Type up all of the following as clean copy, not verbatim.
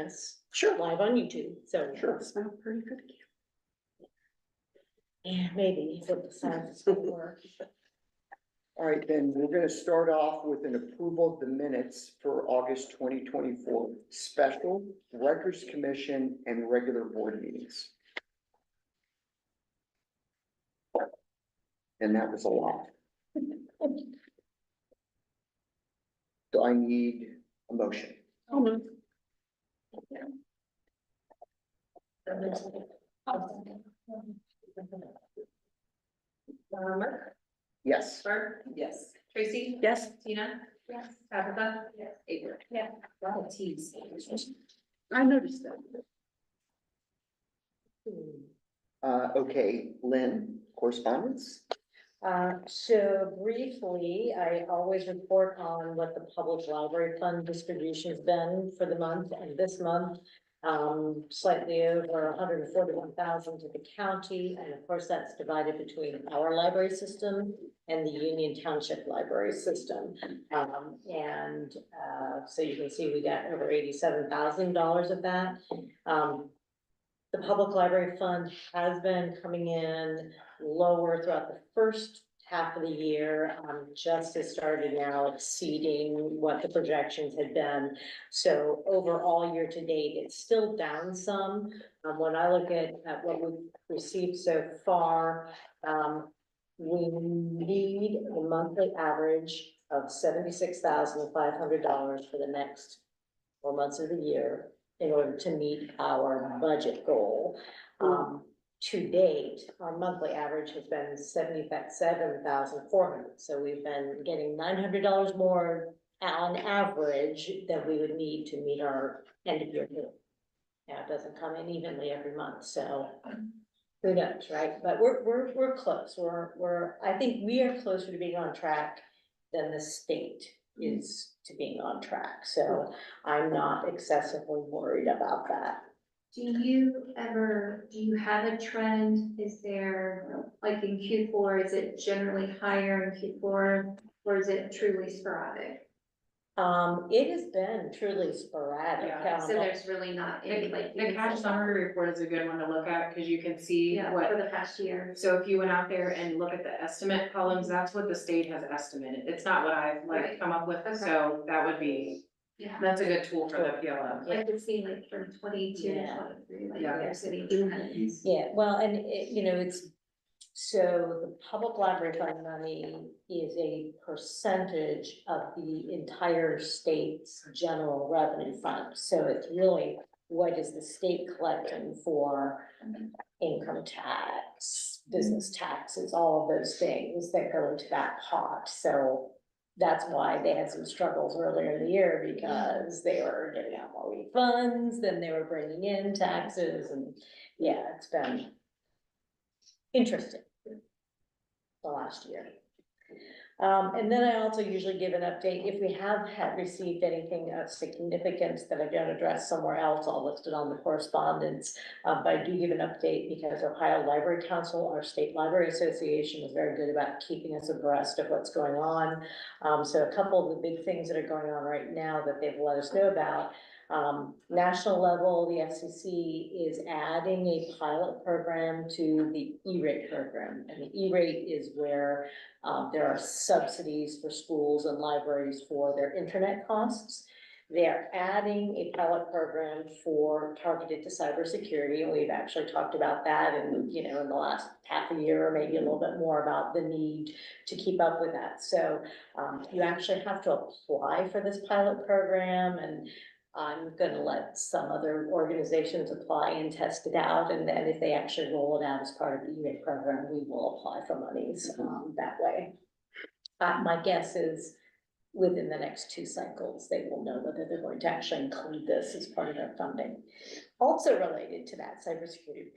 chance. Sure. Live on YouTube, so. Sure. Smell pretty good. Yeah, maybe if it decides it's gonna work. All right, then we're gonna start off with an approval of the minutes for August 2024, special records commission and regular board meetings. And that was a lot. Do I need a motion? Oh, no. Mark, Yes. Barb, Yes. Tracy, Yes. Tina. Yes. Tabitha. Yes. April. Yeah. Lot of T's. I noticed that. Okay, Lynn, correspondence? So briefly, I always report on what the public library fund distribution's been for the month, and this month, slightly over 141,000 to the county, and of course, that's divided between our library system and the Union Township Library System. So you can see we got over $87,000 of that. The public library fund has been coming in lower throughout the first half of the year. Just as started now exceeding what the projections had been. So overall year to date, it's still down some. When I look at what we've received so far, we need a monthly average of $76,500 for the next 4 months of the year in order to meet our budget goal. To date, our monthly average has been 77,400. So we've been getting $900 more on average than we would need to meet our end of year goal. Now, it doesn't come in evenly every month, so who knows, right? But we're close. I think we are closer to being on track than the state is to being on track. So I'm not excessively worried about that. Do you have a trend? Is there, like in Q4, is it generally higher in Q4, or is it truly sporadic? It has been truly sporadic. Yeah, So there's really not any, like. The cash summary report is a good one to look at, because you can see Yeah, what, for the past year. so if you went out there and look at the estimate columns, that's what the state has estimated. It's not what I've Right. come up with, Okay. so that would be, Yeah. that's a good tool for the PLM. I could see like from 22 to Yeah. 23, like Yeah. their city trends. Yeah, well, and it's, so the public library fund money is a percentage of the entire state's general revenue fund. So it's really, what is the state collecting for income tax, business taxes, all of those things that go into that pot. So that's why they had some struggles earlier in the year, because they were getting out more refunds than they were bringing in taxes, and yeah, it's been interesting the last year. And then I also usually give an update if we have received anything of significance that I don't address somewhere else. I'll list it on the correspondence. But I do give an update because Ohio Library Council, our state library association, is very good about keeping us abreast of what's going on. So a couple of the big things that are going on right now that they've let us know about. National level, the FCC is adding a pilot program to the E-rate program. And the E-rate is where there are subsidies for schools and libraries for their internet costs. They're adding a pilot program targeted to cybersecurity, and we've actually talked about that in the last half a year, or maybe a little bit more, about the need to keep up with that. So you actually have to apply for this pilot program, and I'm gonna let some other organizations apply and test it out, and then if they actually roll it out as part of the E-rate program, we will apply for monies that way. My guess is within the next 2 cycles, they will know whether they're going to actually include this as part of their funding. Also related to that cybersecurity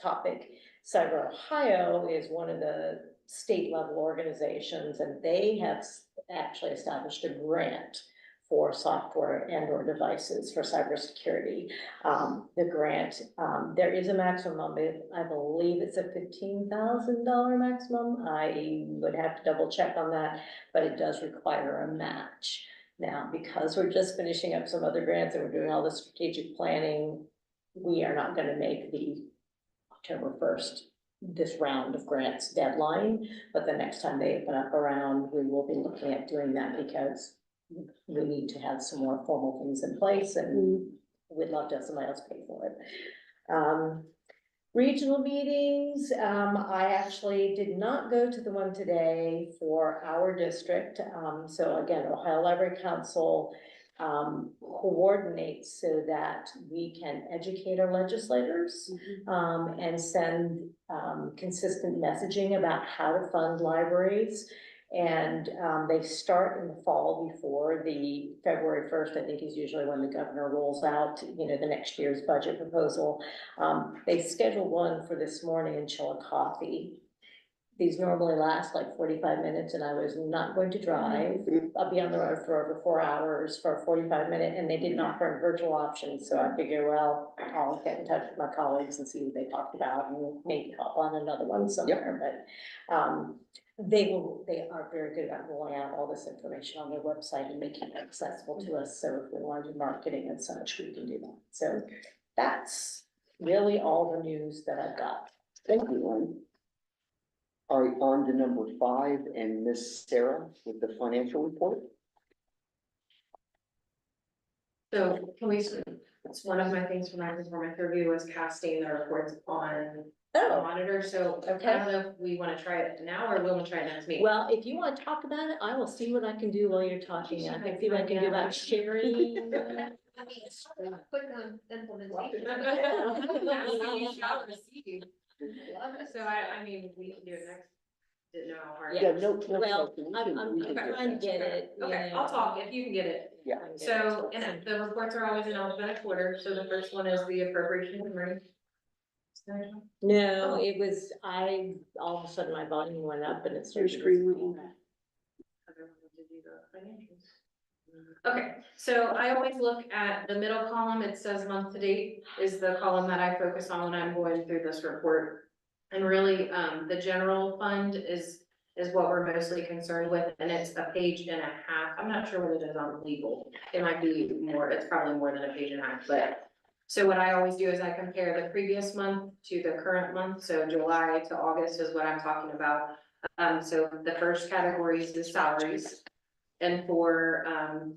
topic, Cyber Ohio is one of the state level organizations, and they have actually established a grant for software and or devices for cybersecurity. The grant, there is a maximum, I believe it's a $15,000 maximum. I would have to double check on that, but it does require a match. Now, because we're just finishing up some other grants and we're doing all the strategic planning, we are not gonna make the October 1st, this round of grants deadline, but the next time they open up around, we will be looking at doing that because we need to have some more formal things in place and we'd love to have somebody else pay for it. Regional meetings, I actually did not go to the one today for our district. So again, Ohio Library Council coordinates so that we can educate our legislators and send consistent messaging about how to fund libraries. And they start in the fall before the February 1st, I think is usually when the governor rolls out, the next year's budget proposal. They scheduled one for this morning in Chillicothe. These normally last like 45 minutes and I was not going to drive. I'll be on the road for over 4 hours for a 45-minute and they didn't offer a virtual option. So I figured, well, I'll get in touch with my colleagues and see what they talked about and maybe hop on another one somewhere. But they are very good about rolling out all this information on their website and making it accessible to us. So if we want to do marketing and such, we can do that. So that's really all the news that I've got. Thank you, Lynn. All right, on to number 5 and Miss Sarah with the financial report. So can we, it's one of my things for my performance review was casting the reports on the monitor, so I Okay. don't know if we wanna try it now or will we try it next meeting? Well, if you want to talk about it, I will see what I can do while you're talking. I can see what I can do about sharing. Quick implementation. So I mean, we can do it next, didn't know how hard. Yeah. No, Well, we I'm can do trying to that. get it. Okay, I'll talk if you can get it. Yeah. So, and the reports are always in alphabetical order, so the first one is the appropriation summary. No, it was, all of a sudden my volume went up and it Your started. screen went on. Okay, so I always look at the middle column, it says month to date is the column that I focus on when I'm going through this report. And really, the general fund is what we're mostly concerned with, and it's a page and a half. I'm not sure what it is on legal. It might be more, it's probably more than a page and a half, but. So what I always do is I compare the previous month to the current month, so July to August is what I'm talking about. So the first category is the salaries. And for,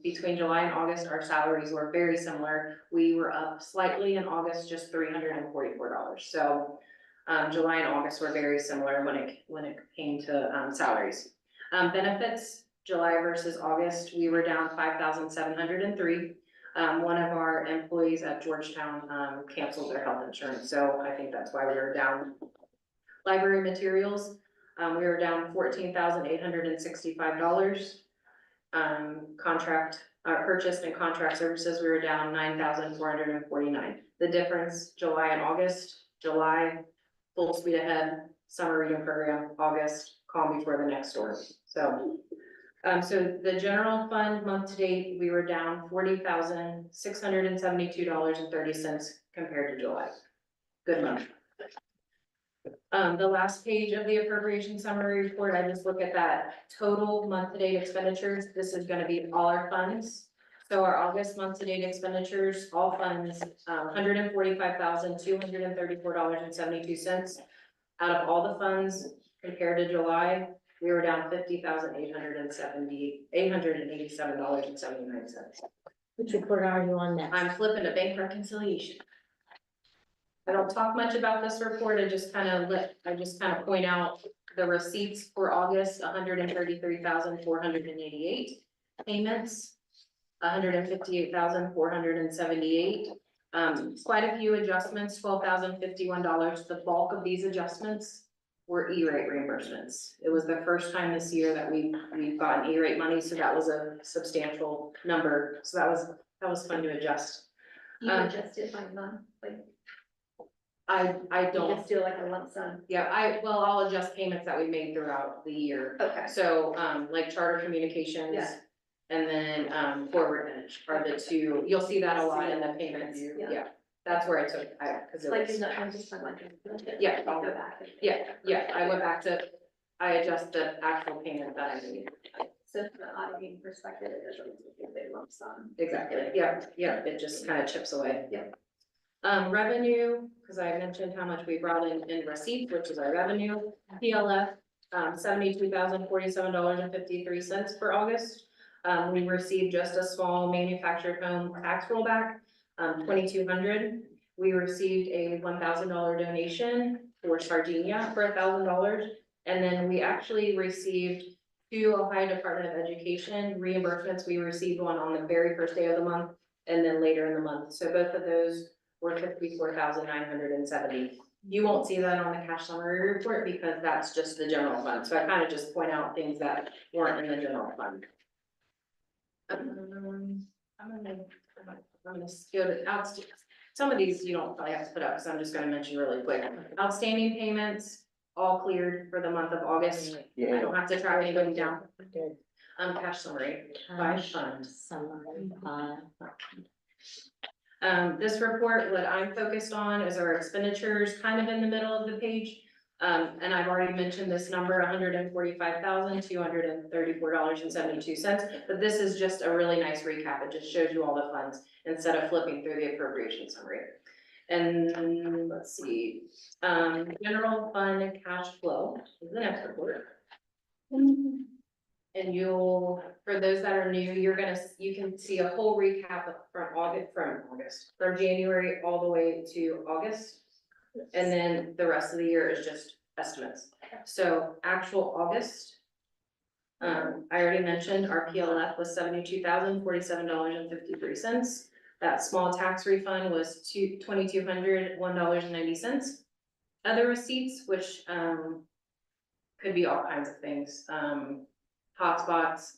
between July and August, our salaries were very similar. We were up slightly in August, just $344. So, July and August were very similar when it came to, salaries. Benefits, July versus August, we were down 5,703. One of our employees at Georgetown, canceled their health insurance, so I think that's why we were down. Library materials, we were down $14,865. Contract, purchased and contract services, we were down 9,449. The difference, July and August, July, full speed ahead, summer reading program, August, calm before the next storm. So, so the general fund month to date, we were down $40,672.30 compared to July. Good month. The last page of the appropriation summary report, I just look at that total month-to-date expenditures. This is gonna be all our funds. So our August month-to-date expenditures, all funds, $145,234.72. Out of all the funds compared to July, we were down $50,887.79. Which report are you on next? I'm flipping to bank reconciliation. I don't talk much about this report, I just kind of point out the receipts for August, 133,488 payments, 158,478. Quite a few adjustments, $12,051. The bulk of these adjustments were E-rate reimbursements. It was the first time this year that we've gotten E-rate money, so that was a substantial number. So that was fun to adjust. You adjust it by month, like. I You don't, just do like a lump sum. yeah, I'll adjust payments that we made throughout the year. Okay. So, like charter communications. Yeah. And then, forward edge are the two, you'll see that a lot in the payments, Yeah. yeah, that's where I took, cause it Like, was, I'm just like. Yeah. I'll go back. yeah, I went back to, I adjust the actual payment that I made. So from the auditing perspective, it doesn't look like a big lump sum. Exactly, yeah, it just kind of chips away. Yep. Revenue, because I mentioned how much we brought in receipts, which is our revenue, PLF, $72,047.53 for August. We received just a small manufactured home tax rollback, 2,200. We received a $1,000 donation for Sardinia for $1,000. And then we actually received 2 Ohio Department of Education reimbursements. We received one on the very first day of the month and then later in the month. So both of those were 54,970. You won't see that on the cash summary report because that's just the general fund. So I kind of just point out things that weren't in the general fund. I'm gonna go to outstanding. Some of these you don't probably have to put up because I'm just gonna mention really quick. Outstanding payments, all cleared for the month of August. I Yeah, don't have to track anybody down. Good. Cash summary by Cash fund. summary by This report, what I'm focused on is our expenditures kind of in the middle of the page. And I've already mentioned this number, $145,234.72, but this is just a really nice recap. It just shows you all the funds instead of flipping through the appropriation summary. And let's see, general fund cash flow is the next report. And you'll, for those that are new, you can see a whole recap from January all the way to August. And then the rest of the year is just estimates. So actual August. I already mentioned our PLF was $72,047.53. That small tax refund was $2,201.90. Other receipts, which, could be all kinds of things, hotspots,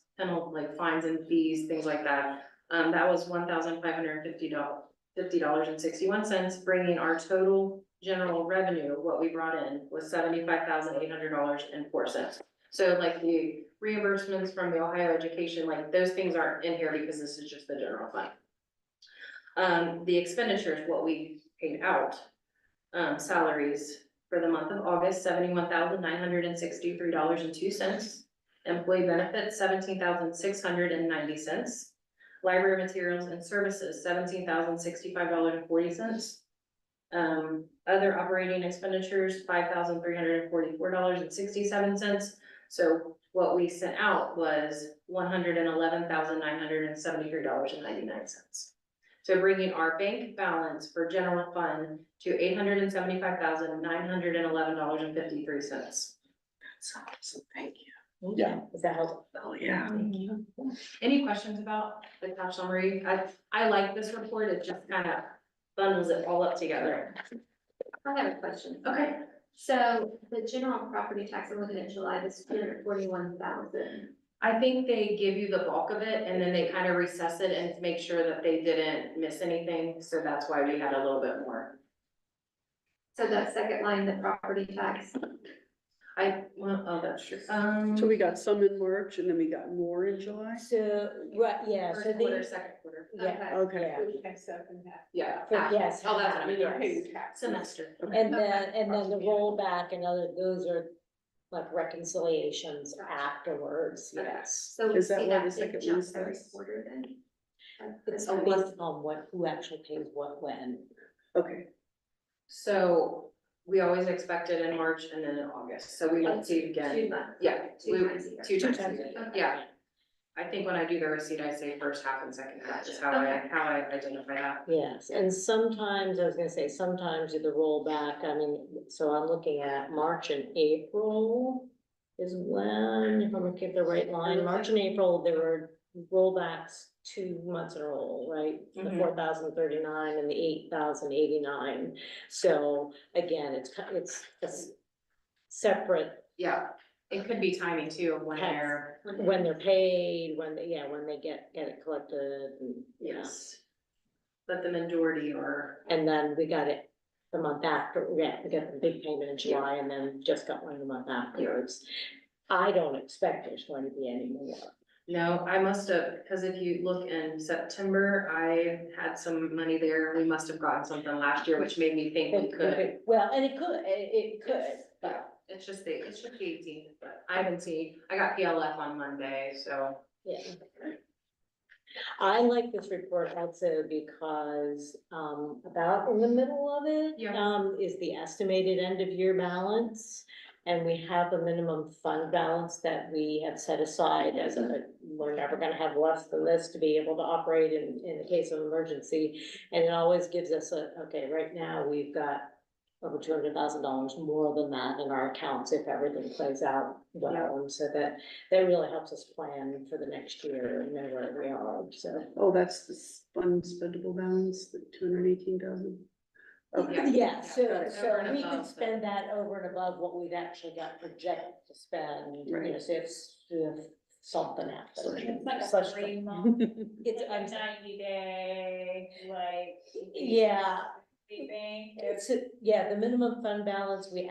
like fines and fees, things like that. That was $1,550.61, bringing our total general revenue, what we brought in was $75,800.04. So like the reimbursements from the Ohio Education, like those things aren't in here because this is just the general fund. The expenditures, what we paid out, salaries for the month of August, $71,963.02. Employee benefits, $17,690. Library materials and services, $17,065.40. Other operating expenditures, $5,344.67. So what we sent out was $111,973.99. So bringing our bank balance for general fund to $875,911.53. That's awesome, thank you. Yeah. Does that help? Oh, yeah. Any questions about the cash summary? I like this report. It just kind of bundles it all up together. I have a question. Okay. So the general property tax, I'm looking at July, this 241,000. I think they give you the bulk of it and then they kind of recess it and make sure that they didn't miss anything. So that's why we had a little bit more. So that second line, the property tax, Oh, that's true. So we got some in March and then we got more in July? So, right, yeah, so First quarter, the, second quarter. yeah, Okay. yeah. Yeah. For- yes. Oh, that's what I mean. Yes. Semester. And then the rollback and those are like reconciliations afterwards, yes. so we Is that see why that the big second jump one every says? quarter then? It's Like, based on who actually pays what when. Okay, So we always expect it in March and then in August. So we won't see it 2 again. months. Yeah, 2 times a year. 2 times. times a year. Yeah. I think when I do the receipt, I say first half and second half is how I identify that. Yes, and sometimes, I was gonna say, sometimes the rollback, I mean, so I'm looking at March and April is when, if I'm looking at the right line, March and April, there were rollbacks 2 months in a row, right? The Mhm. 4,039 and the 8,089. So again, it's separate Yeah, it could be timing too of when they're, when they're paid, when they, yeah, when they get it collected, and, yeah. yes. But the majority are, And then we got it the month after, we got the big payment in July and then just got one the month afterwards. I don't expect there's going to be any more. no, I must have, because if you look in September, I had some money there. We must have gotten something last year, which made me think we could. Well, and it could, but it's just the 18th, but I haven't seen, I got PLF on Monday, so. Yeah. I like this report also because, about in the middle of it, Yeah. is the estimated end of year balance. And we have a minimum fund balance that we have set aside as we're never gonna have less than this to be able to operate in the case of emergency. And it always gives us okay, right now, we've got over $200,000 more than that in our accounts if everything plays out well. And so that really helps us plan for the next year and know where we are, so. Oh, that's the unspendable balance, the 218,000. Okay. Yeah, Got so, it. so Over and we above could that. spend that over and above what we've actually got projected to spend, you know, Right. so if something happens. It's like a Such 3 thing. month, It's, like I'm, a 90-day, like. yeah, Thing. it's, yeah, the minimum fund balance, we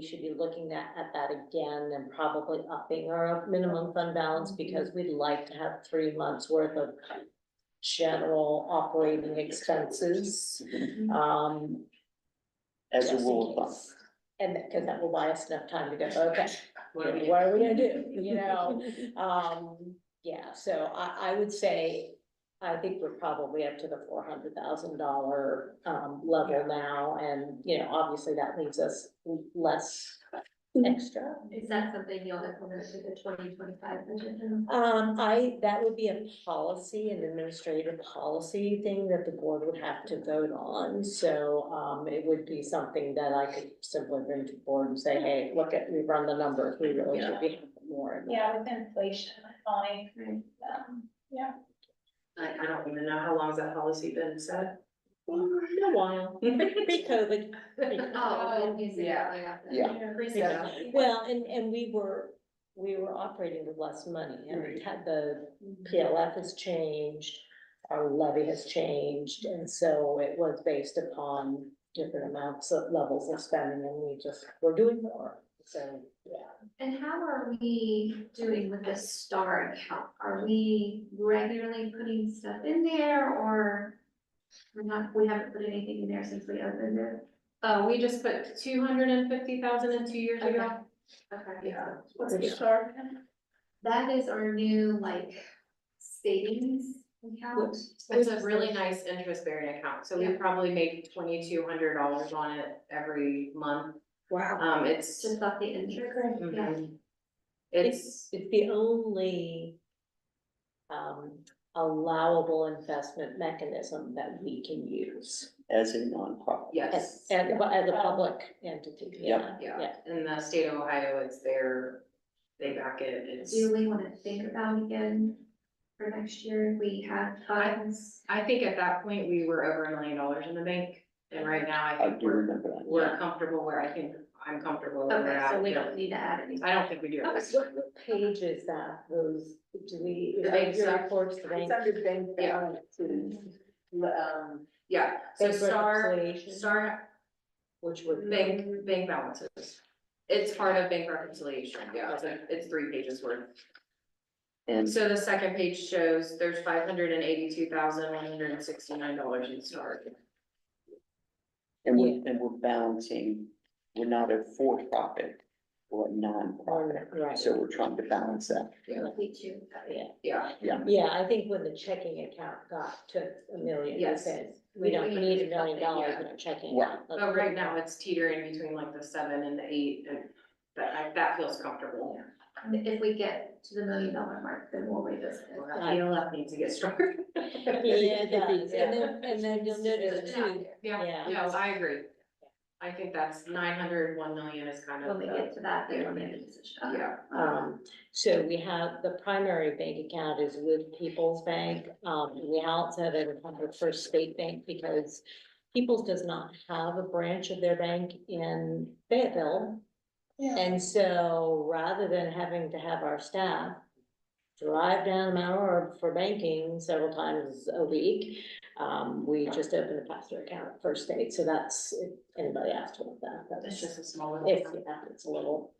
should be looking at that again and probably upping our minimum fund balance because we'd like to have 3 months worth of general operating expenses. As a just in rule of thumb. case. And because that will buy us enough time to go, okay, What do we what are we gonna do, you know? Yeah, so I would say, I think we're probably up to the $400,000 level now, and, you know, obviously that leaves us less extra. Is that something you'll implement to the 2025 budget? That would be a policy, an administrative policy thing that the board would have to vote on. So, it would be something that I could simply bring to the board and say, hey, look at, we run the numbers, we really should be having more. in that. Yeah, with inflation, Bonnie, yeah. I don't even know how long's that policy been set. A while, pre-COVID. Oh, you said Yeah. that right after. Yeah. Well, and we were operating with less money, and the PLF has changed, our levy has changed, and so it was based upon different amounts of levels of spending, and we're doing more, so, yeah. And how are we doing with the STAR account? Are we regularly putting stuff in there or we haven't put anything in there since we opened it? We just put 250,000 in 2 years ago. Okay. Yeah. What's the start? That is our new like savings account. It's a really nice interest bearing account, so we Yeah. probably make $2,200 on it every month. Wow. It's, Just off the interest, yeah. mhm. It's, It's the only allowable investment mechanism that we can use As a nonprofit. yes, as a public entity, yeah, yeah, yeah. in the state of Ohio, it's there, they back it, it's. Do we want to think about again for next year if we have funds? I think at that point, we were over $1 million in the bank, and right now, I I think do remember that. we're comfortable where I'm comfortable where we're Okay, at. so we don't need to add anything. I don't think we do. What page is that, The bank your stuff. reports, the bank? under bank Yeah. balances. Yeah, so Bank reconciliation? STAR Which would. bank balances. It's part of bank reconciliation, yeah, it's 3 pages worth. And So the second page shows there's $582,169 in STAR. we're balancing, we're not a for-profit or a non-profit, Right, so we're trying to balance that. Me too. yeah, Yeah, yeah, I think when the checking account got to $1 million, we Yes. said, we don't We need need $1 million yeah. in a checking Right. account. Let's but right put now that. it's teetering between like the 7 and the 8, and that feels comfortable. If we get to the $1 million mark, then we'll revisit it. Well, that PLF needs to get stronger. Yeah, it does, and then you'll notice too, Yeah, Yeah. no, I agree. I think that's 900, 1 million is kind of When we get to that, then we'll make a decision. Okay. yeah. so we have, the primary bank account is with People's Bank. We also have it under First State Bank because People's does not have a branch of their bank in Fayetteville. Yeah. And so rather than having to have our staff drive down Mount Orab for banking several times a week, we just opened a pass-through account at First State. So that's, if anybody asked about that, It's that's just a smaller. it's, yeah, it's a little.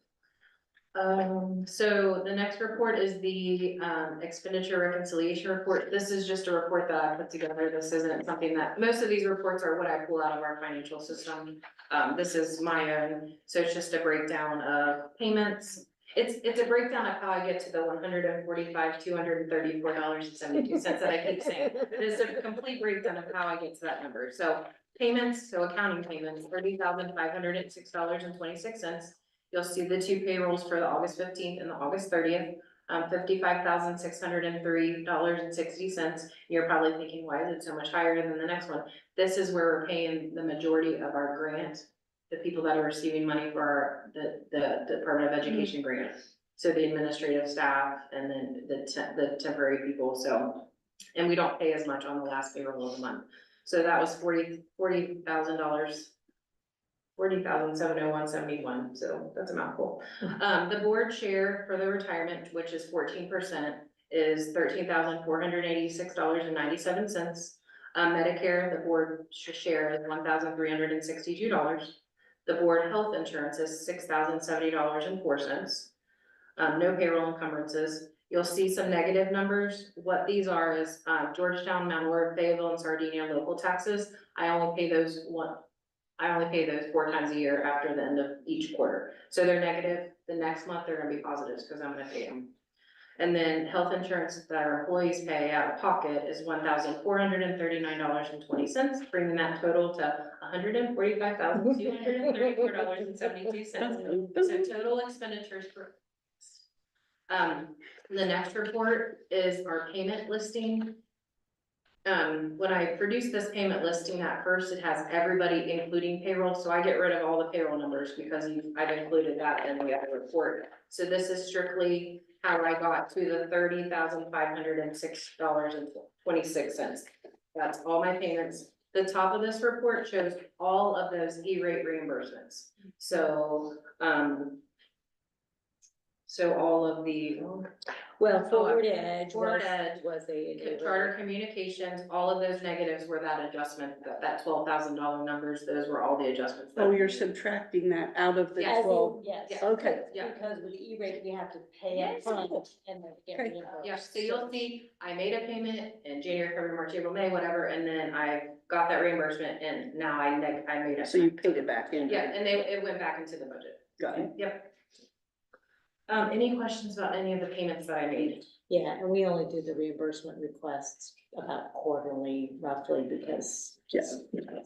So the next report is the, expenditure reconciliation report. This is just a report that I put together. This isn't something that, most of these reports are what I pull out of our financial system. This is my own, so it's just a breakdown of payments. It's a breakdown of how I get to the $145,234.72 that I keep saying. It is a complete breakdown of how I get to that number. So payments, so accounting payments, $30,506.26. You'll see the two payrolls for the August 15th and the August 30th, $55,603.60. You're probably thinking, why is it so much higher than the next one? This is where we're paying the majority of our grant, the people that are receiving money for the Department of Education grant. So the administrative staff and then the temporary people, so, and we don't pay as much on the last payroll of the month. So that was $40,000. $40,701.71, so that's a mouthful. The board share for the retirement, which is 14%, is $13,486.97. Medicare, the board share is $1,362. The board health insurance is $6,070.04. No payroll encumbrances. You'll see some negative numbers. What these are is, Georgetown, Mount Worth, Fayetteville, and Sardinia local taxes. I only pay those 4 times a year after the end of each quarter. So they're negative. The next month, they're gonna be positives because I'm gonna pay them. And then health insurance that our employees pay out of pocket is $1,439.20, bringing that total to $145,234.72. So total expenditures for. The next report is our payment listing. When I produce this payment listing, at first it has everybody including payroll, so I get rid of all the payroll numbers because I've included that in the other report. So this is strictly how I got to the $30,506.26. That's all my payments. The top of this report shows all of those E-rate reimbursements. So, all of the. Well, Forward Edge Forward Edge, was a. Charter Communications, all of those negatives were that adjustment, that $12,000 numbers, those were all the adjustments. that Oh, we you're made. subtracting that out of the Yes. 12. Yes. Yeah. Okay. Yeah. Because with the E-rate, we have to pay Yes. up front and then get Okay. reimbursed. Yeah, so you'll see, I made a payment in January, February, March, April, May, whatever, and then I got that reimbursement and now I made it. So you paid it back in. Yeah, and it went back into the budget. Got it. Yep. Any questions about any of the payments that I made? Yeah, and we only do the reimbursement requests about quarterly roughly because. Yes.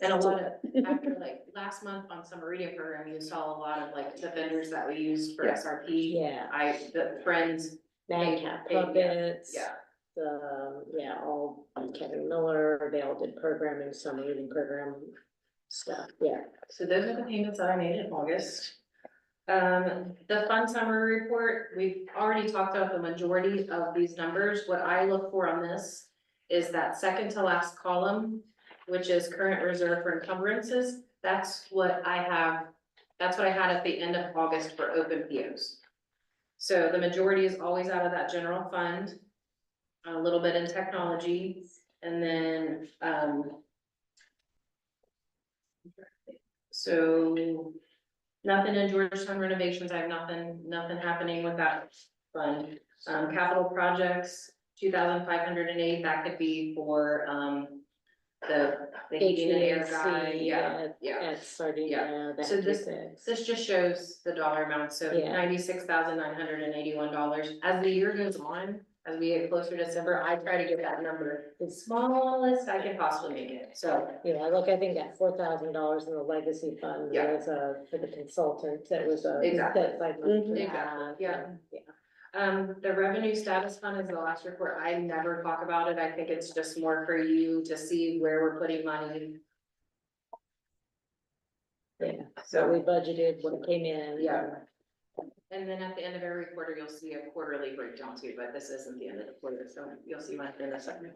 And a lot of, after like last month on summer reading program, you saw a lot of like the vendors that we used for Yeah. SRP. Yeah, The friends, Madcap Yeah, Puppets. yeah. All Kevin Miller, they all did programming, summer reading program stuff, yeah. So those are the payments that I made in August. The fund summary report, we've already talked about the majority of these numbers. What I look for on this is that second to last column, which is current reserve for encumbrances. That's what I have, that's what I had at the end of August for open POs. So the majority is always out of that general fund, a little bit in technology, and then, so nothing in Georgetown renovations. I have nothing happening with that fund. Capital projects, 2,508, that could be for, the heating and air guy, yeah. At Sardinia, that So would be this- fixed. This just shows the dollar amount, so Yeah. $96,981. As the year goes on, as we get closer to December, I try to get that number as smallest I can possibly make it, so. Yeah, look, I think that $4,000 in the legacy fund Yeah. was, for the consultant, that was a. Exactly. set aside money for Exactly, that, yeah. Yeah. The revenue status fund is the last report. I never talk about it. I think it's just more for you to see where we're putting money. Yeah, so we budgeted what came in. Yeah. And then at the end of every quarter, you'll see a quarterly breakdown too, but this isn't the end of the quarter, so you'll see mine in a second.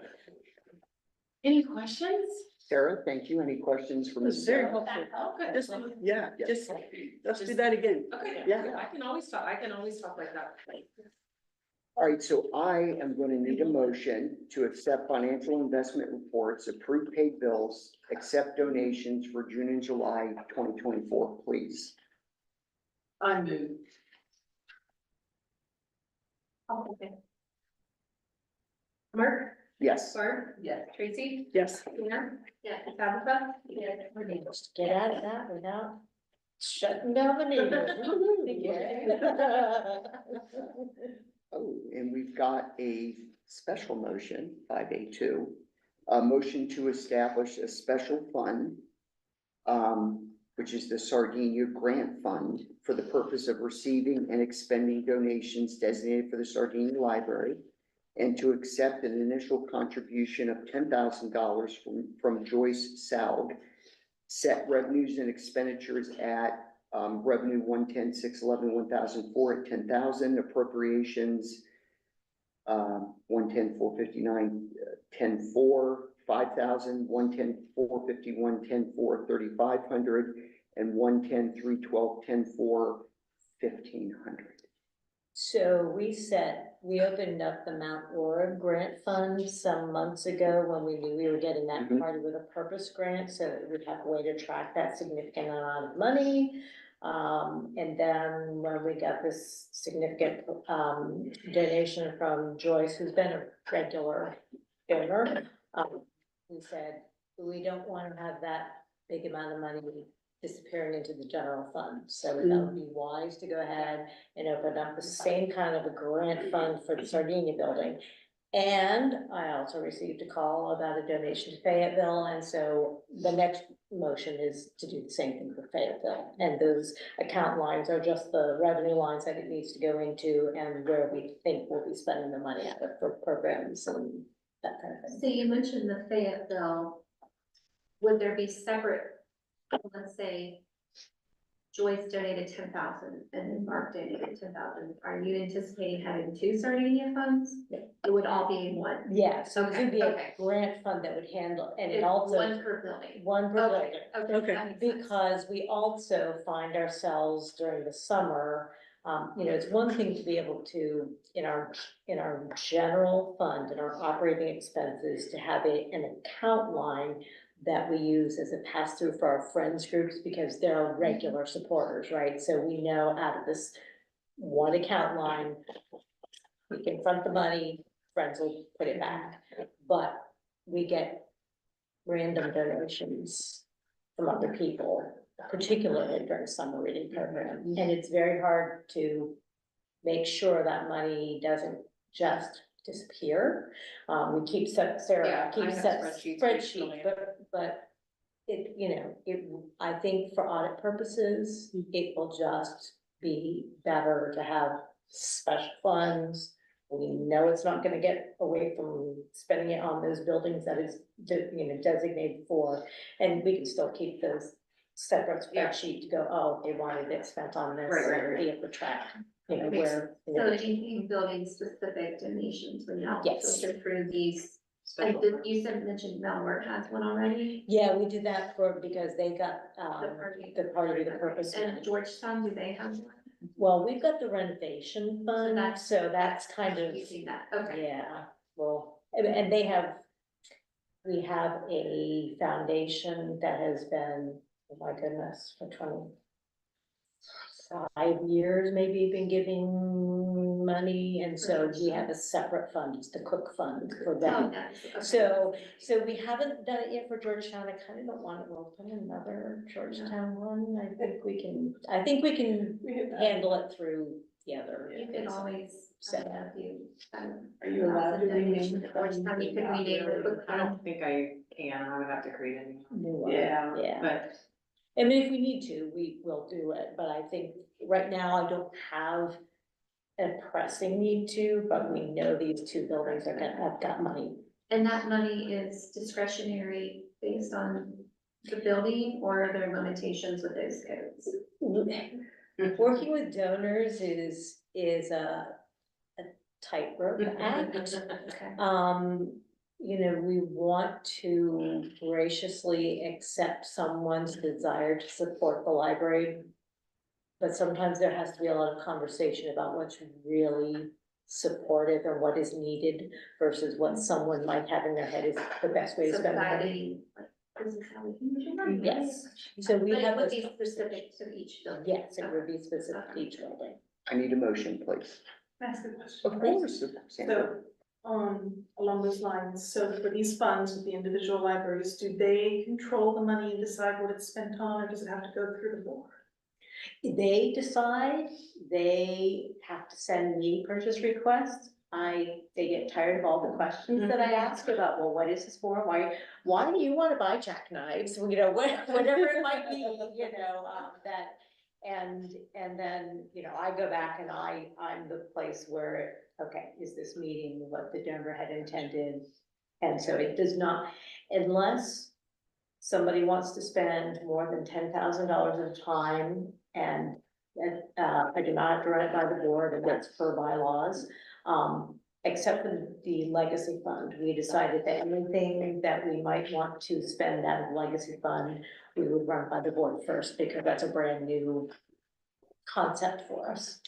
Any questions? Sarah, thank you. Any questions from It's Ms. very Sarah? helpful. Okay. Just, yeah, Yes. let's do that again. Okay, Yeah. I can always talk like that. All right, so I am going to need a motion to accept financial investment reports, approve paid bills, accept donations for June and July 2024, please. I move. Oh, okay. Mark, Yes. Barb, Yes. Tracy, Yes. Tina, Yeah. Tabitha. We're able to get out of that without shutting down the meeting. Oh, and we've got a special motion, 5A2, a motion to establish a special fund, which is the Sardinia Grant Fund, for the purpose of receiving and expending donations designated for the Sardinia Library, and to accept an initial contribution of $10,000 from Joyce Saug, set revenues and expenditures at revenue 110,611, 1,004 at 10,000, appropriations 110,459, 10,4, 5,000, 110,451, 10,4, 3,500, and 110,312, 10,4, 1,500. So we opened up the Mount Orab Grant Fund some months ago when we knew we were getting that Mhm. Party with a Purpose grant, so that we'd have a way to track that significant amount of money. And then when we got this significant, donation from Joyce, who's been a regular donor, we said, we don't want to have that big amount of money disappearing into the general fund. So that would be wise to go ahead and open up the same kind of a grant fund for the Sardinia building. And I also received a call about a donation to Fayetteville, and so the next motion is to do the same thing for Fayetteville. And those account lines are just the revenue lines that it needs to go into and where we think we'll be spending the money out of for programs and that kind of So thing. you mentioned the Fayetteville. Would there be separate, let's say Joyce donated 10,000 and Mark donated 10,000. Are you anticipating having two Sardinia funds? Yeah. It would all be in one. Yeah, so this would be a Okay. grant fund that would handle, and it It's also. one per building. One per building. Okay. That makes sense. Because we also find ourselves during the summer, it's one thing to be able to, in our general fund, in our operating expenses, to have an account line that we use as a pass-through for our friends groups, because they're our regular supporters, right? So we know out of this one account line, we can front the money, friends will put it back, but we get random donations from other people, particularly during summer reading program. And it's very hard to make sure that money doesn't just disappear. We keep Yeah, Sarah I keeps have that spreadsheets spreadsheet, recently. but I think for audit purposes, it will just be better to have special funds. We know it's not gonna get away from spending it on those buildings that is, designated for, and we can still keep those separate Yeah. spreadsheet to go, oh, they wanted it spent on this, Right, right, and right. be able to track, Makes where. So anything building specific donations would now Yes. filter through these. And Special. you mentioned Melwork has one already. Yeah, we did that because they got, the Party with a Purpose. And Georgetown, do they have one? Well, we've got the renovation fund, that's- so that's kind of, Using that, okay. yeah, well, and we have a foundation that has been, oh my goodness, for 25 years, maybe been giving money, and so we have a separate fund, it's the Cook Fund for Oh, them. nice, okay. So we haven't done it yet for Georgetown. I kind of don't want to open another Georgetown one. I think we can handle it through the other. You could always, Set if you. Are you allowed to rename the Georgetown, you could rename the book. I don't think I can, I would have to create a new new one. one. Yeah. Yeah. But I mean, if we need to, we will do it, but I think right now I don't have a pressing need to, but we know these two buildings have got money. And that money is discretionary based on the building, or are there limitations with those codes? Working with donors is a tightrope act. Okay. We want to graciously accept someone's desire to support the library. But sometimes there has to be a lot of conversation about what's really supportive and what is needed versus what someone might have in their head is the best way to So spend the money. guiding, like, this is how we can use your money. Yes, so we But it have would this. be specific to each building. Yes, it would be specific to each building. I need a motion, please. That's a good question. Of course, Sandra. So, along those lines, so for these funds with the individual libraries, do they control the money and decide what it's spent on, or does it have to go through the board? They decide, they have to send me purchase requests. They get tired of all the questions that I ask about, well, what is this for? Why do you wanna buy jackknives? You know, whatever it might be, you know, that. And then, you know, I go back and I'm the place where, okay, is this meeting what the donor had intended? And so it does not, unless somebody wants to spend more than $10,000 at a time, and I do not have to run it by the board, and that's per bylaws. Except for the legacy fund, we decided that anything that we might want to spend out of the legacy fund, we would run by the board first, because that's a brand new concept for us.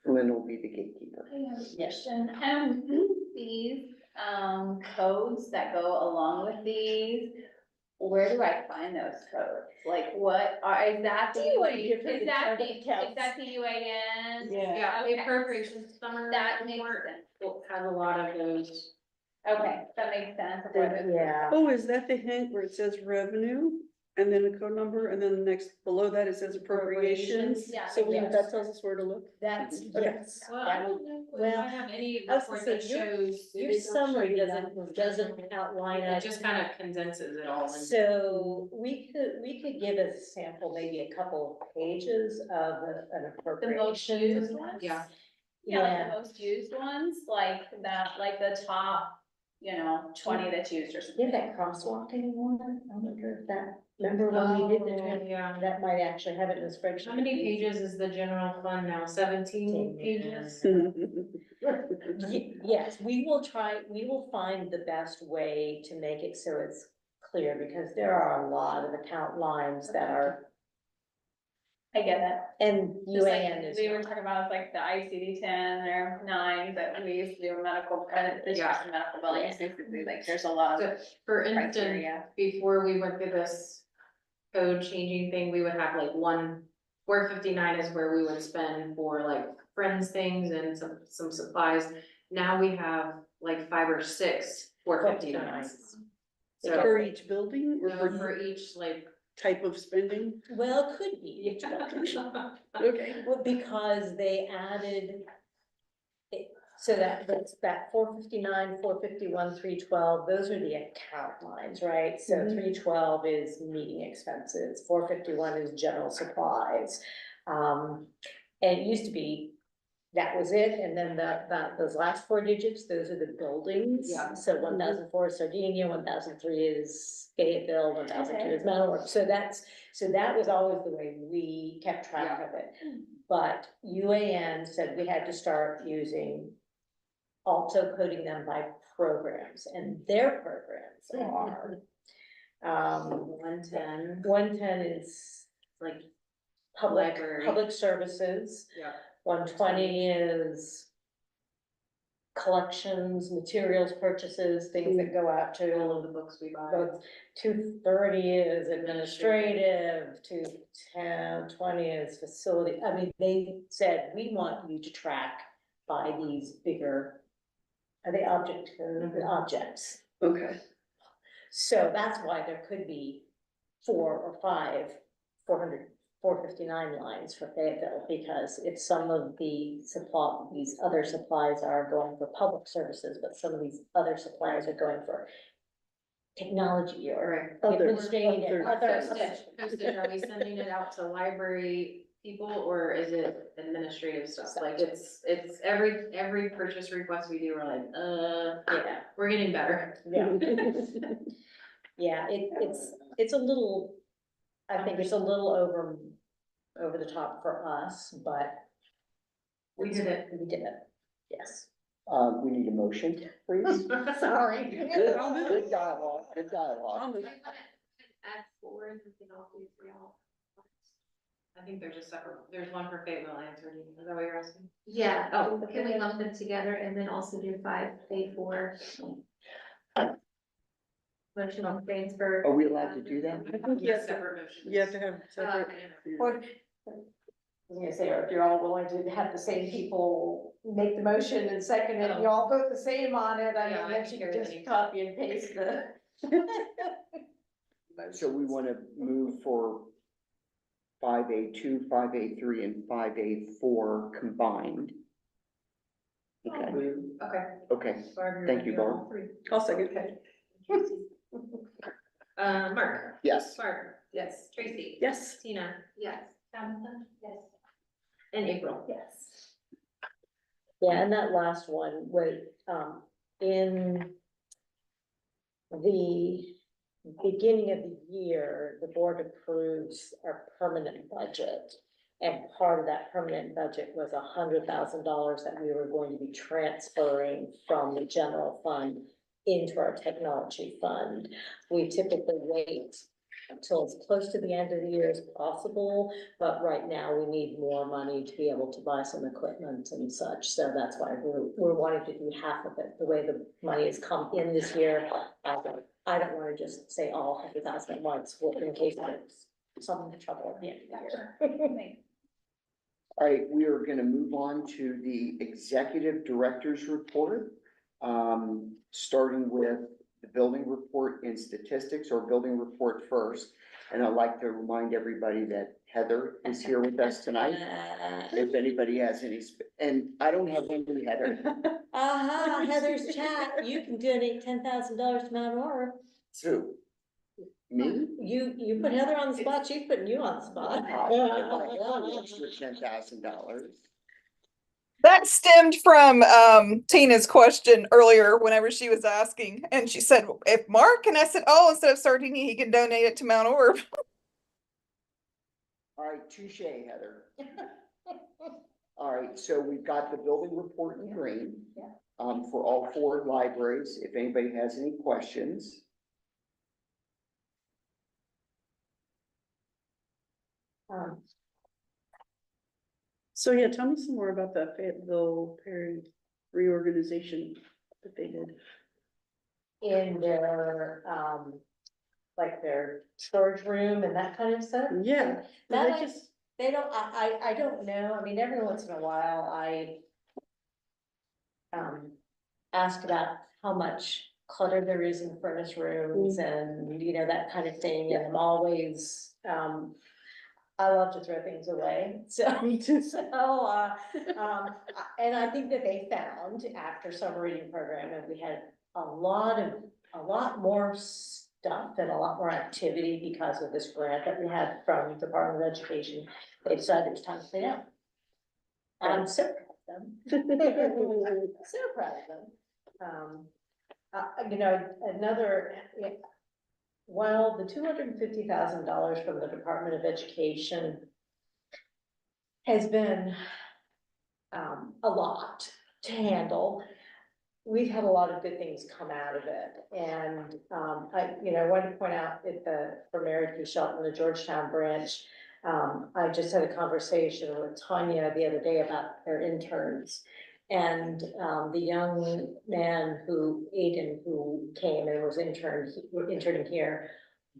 Lynn will be the gatekeeper. I have a Yes. question. These, codes that go along with these, where do I find those codes? Like, what are, is that the You want UA, to give her the is that chart the, of is accounts. that the UAN? Yeah, the Okay. appropriations summer That makes report sense. has a lot of those. Okay, that makes sense. of what it- Yeah. Oh, is that the hint where it says revenue and then a code number and then the next below that it says appropriations? Yeah. So Yes. that tells us where to look. That's, Okay. yes. Well, I that don't know if well, I have any I was gonna report say, that your- shows. Your summary doesn't outline It it. just kind of condenses it all. So we could give as a sample, maybe a couple of pages of an The most appropriation. used ones? Yeah. Yeah, like the most used ones, like that, like the top, 20 that's used or Do you something. have that crosswalk anymore? I wonder if that, remember when we did the, Oh, yeah. that might actually have it in the spreadsheet. How many pages is the general fund now? 17 pages? Yes, we will find the best way to make it so it's clear, because there are a lot of account lines that are, I get it. and Just like UAN is. we were talking about like the ICD-10 or 9 that we used to do medical credit, this Yeah. is medical billing, basically, like there's a lot of So, for instance, criteria. before we went through this code changing thing, we would have like 459 is where we would spend for like friends things and some supplies. Now we have like 5 or 6 459s. So For each building or for each like. type of spending? Well, it could be. Okay. Well, because they added. So that's that 459, 451, 312, those are the account lines, right? So Mhm. 312 is meeting expenses, 451 is general supplies. And it used to be, that was it, and then those last 4 digits, those are the buildings. Yeah. So 1004 is Sardinia, 1003 is Fayetteville, 1002 is Mount. So that was always the way we kept track of it. But UAN said we had to start using, also coding them by programs, and their programs are. 110 is Like public library. services. Yeah. 120 is collections, materials purchases, things that go out All of to. the books we buy. Both 230 is administrative, 220 is facility. I mean, they said, we want you to track by these bigger, the objects. Okay. So that's why there could be 4 or 5, 459 lines for Fayetteville, because if some of these other supplies are going for public services, but some of these other supplies are going for technology or Right. administrative, other. Postage, are we sending it out to library people or is it administrative stuff? Like it's every purchase request we do, we're like, Yeah, we're getting better. yeah. Yeah, it's a little, I think it's a little over the top for us, but. We did it. We did it, yes. We need a motion, please. Sorry. Good dialogue, good dialogue. Add 4 and something else for y'all. I think there's one for Fayetteville and Sardinia. Is that what you're asking? Yeah, oh, can we lump them together and then also do 5 paid for? Motion on transfer. Are we allowed to do that? I think you have to, Separate motions. you have to have separate. Or, was gonna say, or if you're all willing to have the same people make the motion and second it, and you all vote the same on it, I Yeah, mean, I then can you hear can it just anytime. copy and paste the. So we want to move for 5A2, 5A3, and 5A4 combined. Okay, Okay. okay, Barb, you're Thank you, gonna do all Barb. three. I'll second. Mark, yes. Barb, yes, Tracy. Yes. Tina, Yes. Jonathan? Yes. and April. Yes. Yeah, and that last one was, in the beginning of the year, the board approves our permanent budget. And part of that permanent budget was $100,000 that we were going to be transferring from the general fund into our technology fund. We typically wait until as close to the end of the year as possible, but right now we need more money to be able to buy some equipment and such, so that's why we're wanting to do half of it, the way the money has come in this year. I don't wanna just say all 100,000 at once, in case there's some trouble at the end of the year. All right, we are gonna move on to the executive director's report. Starting with the building report and statistics, or building report first. And I'd like to remind everybody that Heather is here with us tonight. If anybody has any, and I don't have any, Heather. Heather's chat, you can donate $10,000 to Mount Orr. Sue? Me? You put Heather on the spot, she's putting you on the spot. $10,000. That stemmed from Tina's question earlier whenever she was asking. And she said, if Mark, and I said, oh, instead of Sardinia, he can donate it to Mount Orb. All right, touche, Heather. All right, so we've got the building report in green. Yeah. For all 4 libraries, if anybody has any questions. So yeah, tell me some more about the Fayetteville parent reorganization that they did. In their, like their storage room and that kind of stuff. Yeah. That They I- just, They don't, I don't know, I mean, every once in a while, I ask about how much clutter there is in furnace rooms and, you know, that kind of thing, and I'm always, I love to throw things away, so. me too. And I think that they found after summer reading program, and we had a lot more stuff and a lot more activity because of this grant that we had from the Department of Education. They decided it was time to clean up. I'm so proud of them. So proud of them. You know, while the $250,000 from the Department of Education has been a lot to handle, we've had a lot of good things come out of it. And I wanted to point out for Mary P. Shelton, the Georgetown branch, I just had a conversation with Tanya the other day about their interns. And the young man Aiden, who came and was interning here,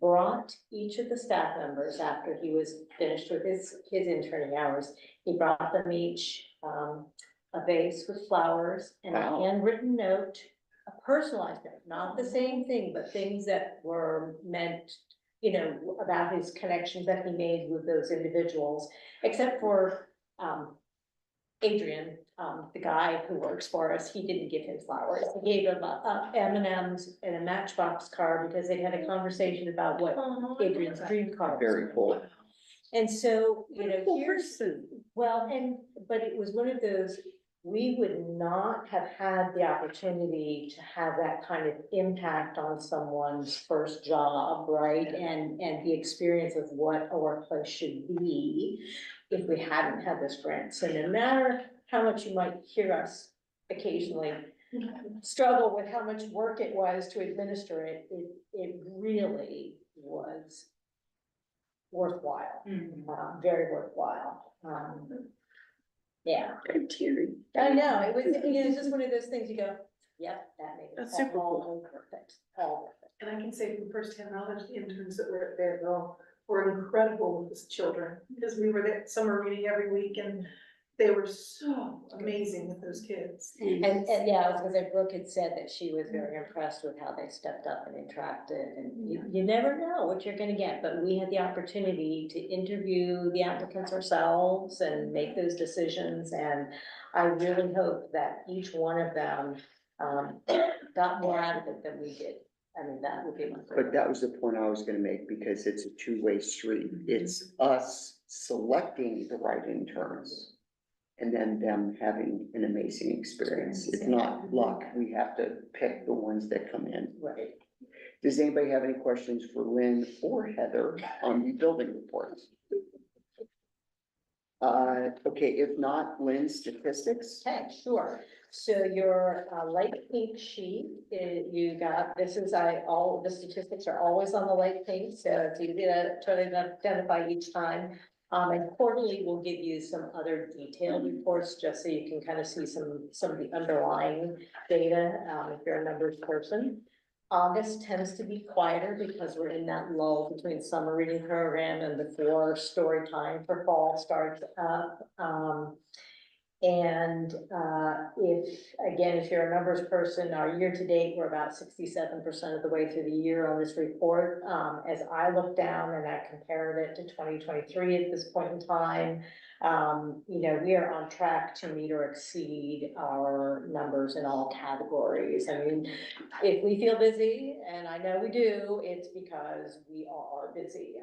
brought each of the staff members after he was finished with his interning hours. He brought them each a vase with flowers and a Wow. handwritten note, a personalized note, not the same thing, but things that were meant, you know, about his connections that he made with those individuals, except for Adrian, the guy who works for us. He didn't give him flowers. He gave him a M&Ms and a Matchbox card because they had a conversation about what Adrian's dream car was. Very cool. And so, you know, Cool here's, person. well, but it was one of those, we would not have had the opportunity to have that kind of impact on someone's first job, right? And the experience of what a workplace should be if we hadn't had this grant. So no matter how much you might hear us occasionally struggle with how much work it was to administer it, it really was worthwhile, very worthwhile. Yeah, I'm teary. I know, it was, you know, it's just one of those things you go, yep, that made it That's super all worth it, all worth it. And I can say from firsthand knowledge, the interns that were at Fayetteville were incredible with the children, because we were at summer reading every week and they were so amazing with those kids. And yeah, I was gonna say, Brooke had said that she was very impressed with how they stepped up and interacted, and you never know what you're gonna get, but we had the opportunity to interview the applicants ourselves and make those decisions, and I really hope that each one of them, got more out of it than we did. I mean, that would be my. But that was the point I was gonna make, because it's a two-way street. It's us selecting the right interns and then them having an amazing experience. It's not luck. We have to pick the ones that come in. Right. Does anybody have any questions for Lynn or Heather on the building reports? Okay, if not, Lynn, statistics? Okay, sure. So your light pink sheet, you got, this is, all the statistics are always on the light pink, so it's easy to identify each time. And quarterly will give you some other detailed reports, just so you can kind of see some of the underlying data, if you're a numbers person. August tends to be quieter because we're in that lull between summer reading program and before story time for fall starts up. If you're a numbers person, our year to date, we're about 67% of the way through the year on this report. As I look down and I compared it to 2023 at this point in time, we are on track to meet or exceed our numbers in all categories. I mean, if we feel busy, and I know we do, it's because we are busy.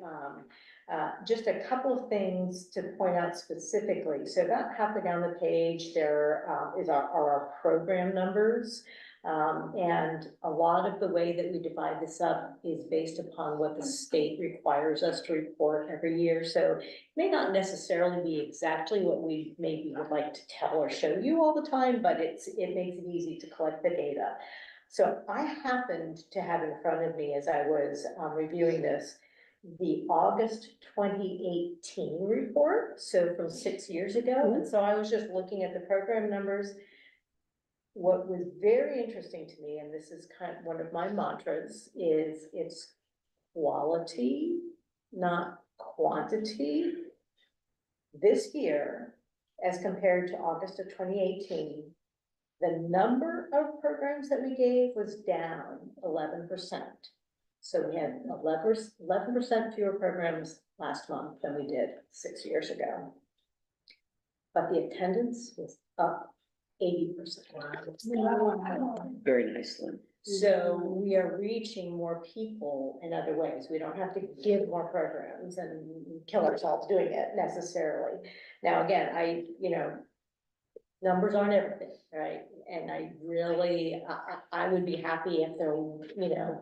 Just a couple of things to point out specifically. So about halfway down the page, there are our program numbers. And a lot of the way that we divide this up is based upon what the state requires us to report every year. So it may not necessarily be exactly what we maybe would like to tell or show you all the time, but it makes it easy to collect the data. So I happened to have in front of me, as I was reviewing this, the August 2018 report, so from 6 years ago. And so I was just looking at the program numbers. What was very interesting to me, and this is kind of one of my mantras, is it's quality, not quantity. This year, as compared to August of 2018, the number of programs that we gave was down 11%. So we had 11% fewer programs last month than we did 6 years ago. But the attendance was up 80%. Very nice, Lynn. So we are reaching more people in other ways. We don't have to give more programs and kill ourselves doing it necessarily. Now, again, numbers aren't everything, right? And I really, I would be happy if there,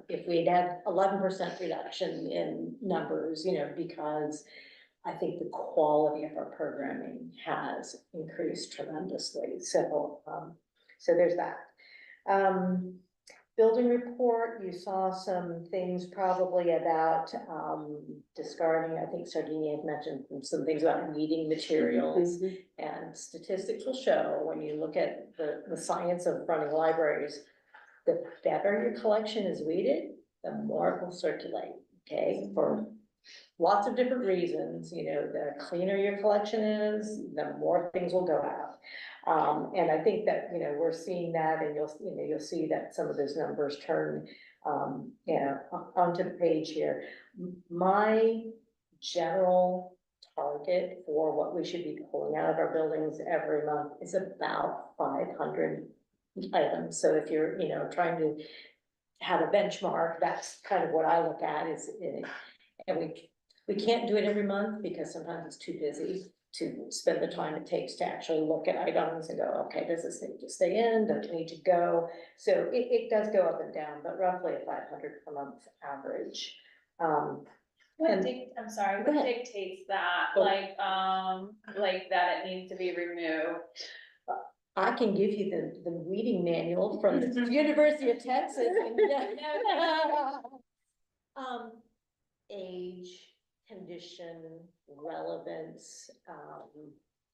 if we'd had 11% reduction in numbers, because I think the quality of our programming has increased tremendously. So, so there's that. Building report, you saw some things probably about discarding. I think Sardinia had mentioned some things about reading materials, and statistics will show when you look at the science of running libraries, the better your collection is weeded, the more it will circulate, okay, for lots of different reasons. The cleaner your collection is, the more things will go out. And I think that, we're seeing that, and you'll see that some of those numbers turn, onto the page here. My general target for what we should be pulling out of our buildings every month is about 500 items. So if you're, trying to have a benchmark, that's kind of what I look at and we can't do it every month because sometimes it's too busy to spend the time it takes to actually look at items and go, okay, does this need to stay in? Does it need to go? So it does go up and down, but roughly a 500 per month average. I'm sorry, Go what ahead. dictates that? Oh. Like that it needs to be removed? I can give you the reading manual from the University of Texas. Age, condition, relevance.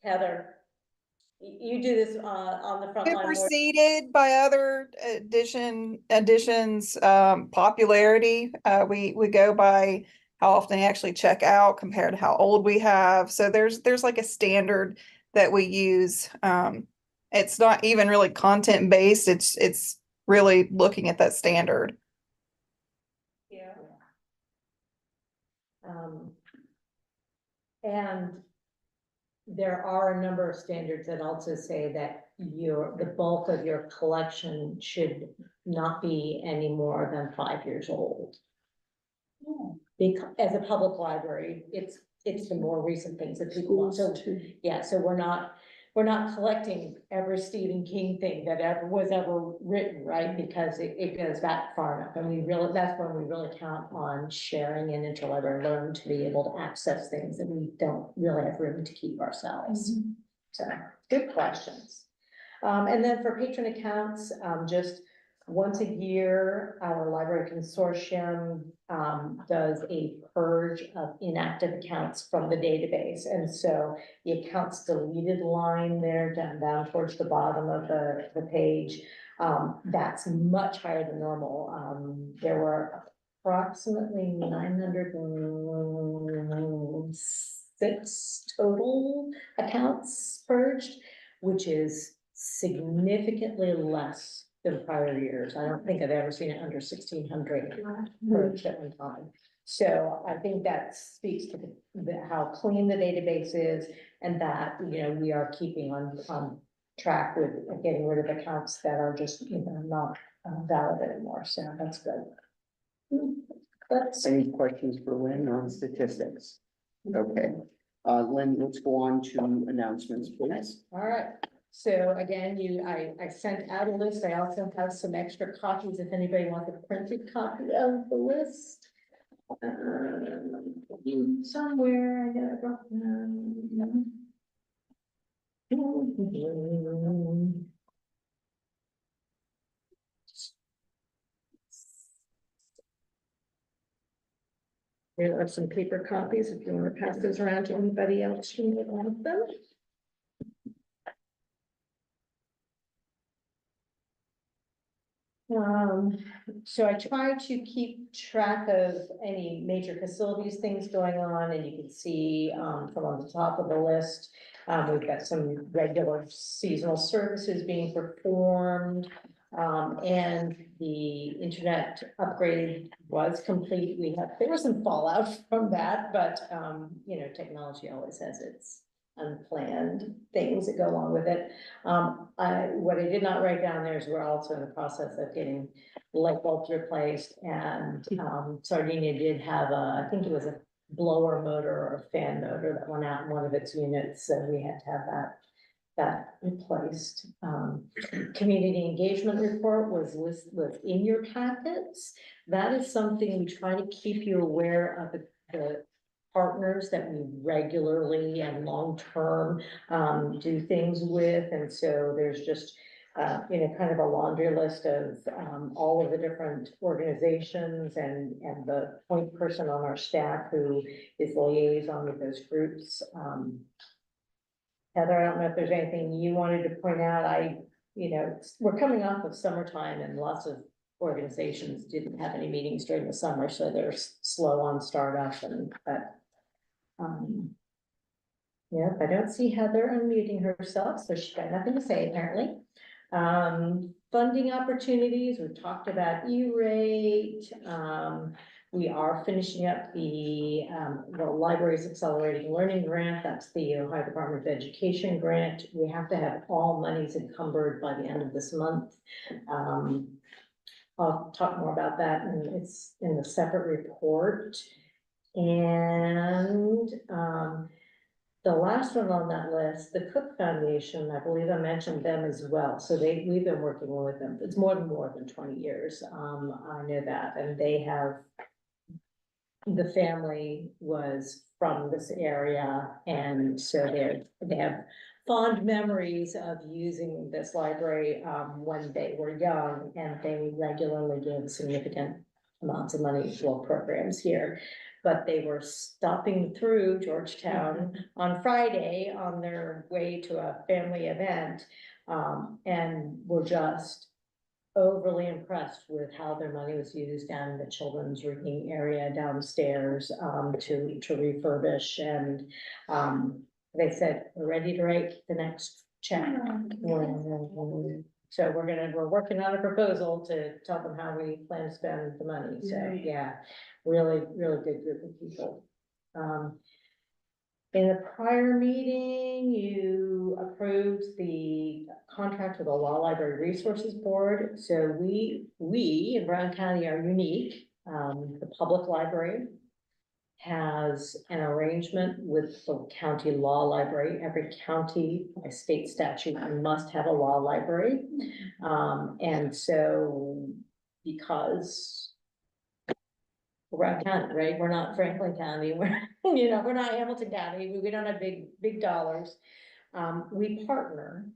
Heather, you do this on the front line more. Superseded by other additions, popularity. We go by how often they actually check out compared to how old we have. So there's like a standard that we use. It's not even really content based. It's really looking at that standard. Yeah. And there are a number of standards that also say that the bulk of your collection should not be any more than 5 years old. Because as a public library, it's the more recent things that people want. So, yeah, so we're not collecting every Stephen King thing that was ever written, right? Because it goes back far enough, and that's when we really count on sharing and interlibrary learn to be able to access things that we don't really have room to keep ourselves. So, good questions. And then for patron accounts, just once a year, our library consortium does a purge of inactive accounts from the database. And so the accounts deleted line there down towards the bottom of the page, that's much higher than normal. There were approximately 906 total accounts purged, which is significantly less than prior years. I don't think I've ever seen it under 1,600 purged at one time. So I think that speaks to how clean the database is, and that, you know, we are keeping on track with getting rid of accounts that are just, you know, not valid anymore. So that's good. Any questions for Lynn on statistics? Okay, Lynn, let's go on to announcements, please. All right. So again, I sent out a list. I also have some extra copies if anybody wants a printed copy of the list. Somewhere I got it broken. There are some paper copies if you want to pass those around to anybody else who would want them. So I try to keep track of any major facilities things going on, and you can see from on the top of the list, we've got some regular seasonal services being performed. And the internet upgrade was complete. There was some fallout from that, but you know, technology always has its unplanned things that go along with it. What I did not write down there is we're also in the process of getting light bulbs replaced, and Sardinia did have I think it was a blower motor or a fan motor that went out in one of its units, so we had to have that replaced. Community engagement report was in your packets. That is something we try to keep you aware of the partners that we regularly and long-term do things with. And so there's just, you know, kind of a laundry list of all of the different organizations and the point person on our staff who is liaison with those groups. Heather, I don't know if there's anything you wanted to point out. You know, we're coming off of summertime and lots of organizations didn't have any meetings during the summer, so they're slow on startup but yeah, I don't see Heather unmuting herself, so she's got nothing to say apparently. Funding opportunities, we talked about E-rate. We are finishing up the Libraries Accelerating Learning Grant. That's the Ohio Department of Education grant. We have to have all monies encumbered by the end of this month. I'll talk more about that, and it's in the separate report. And the last one on that list, the Cook Foundation, I believe I mentioned them as well. So we've been working with them. It's more than 20 years. I know that, and the family was from this area, and so they have fond memories of using this library when they were young, and they regularly give significant amounts of money for programs here. But they were stopping through Georgetown on Friday on their way to a family event, and were just overly impressed with how their money was used down in the children's reading area downstairs, to refurbish, and, they said, we're ready to write the next check. So we're working on a proposal to tell them how we plan to spend the money, so, Yay. yeah, really, really good group of people. In the prior meeting, you approved the contract with the Law Library Resources Board. So we in Brown County are unique. The public library has an arrangement with the county law library. Every county by state statute must have a law library. And so because we're Brown County, right? We're not Franklin County, we're, we're not Hamilton County, we don't have big dollars. We partner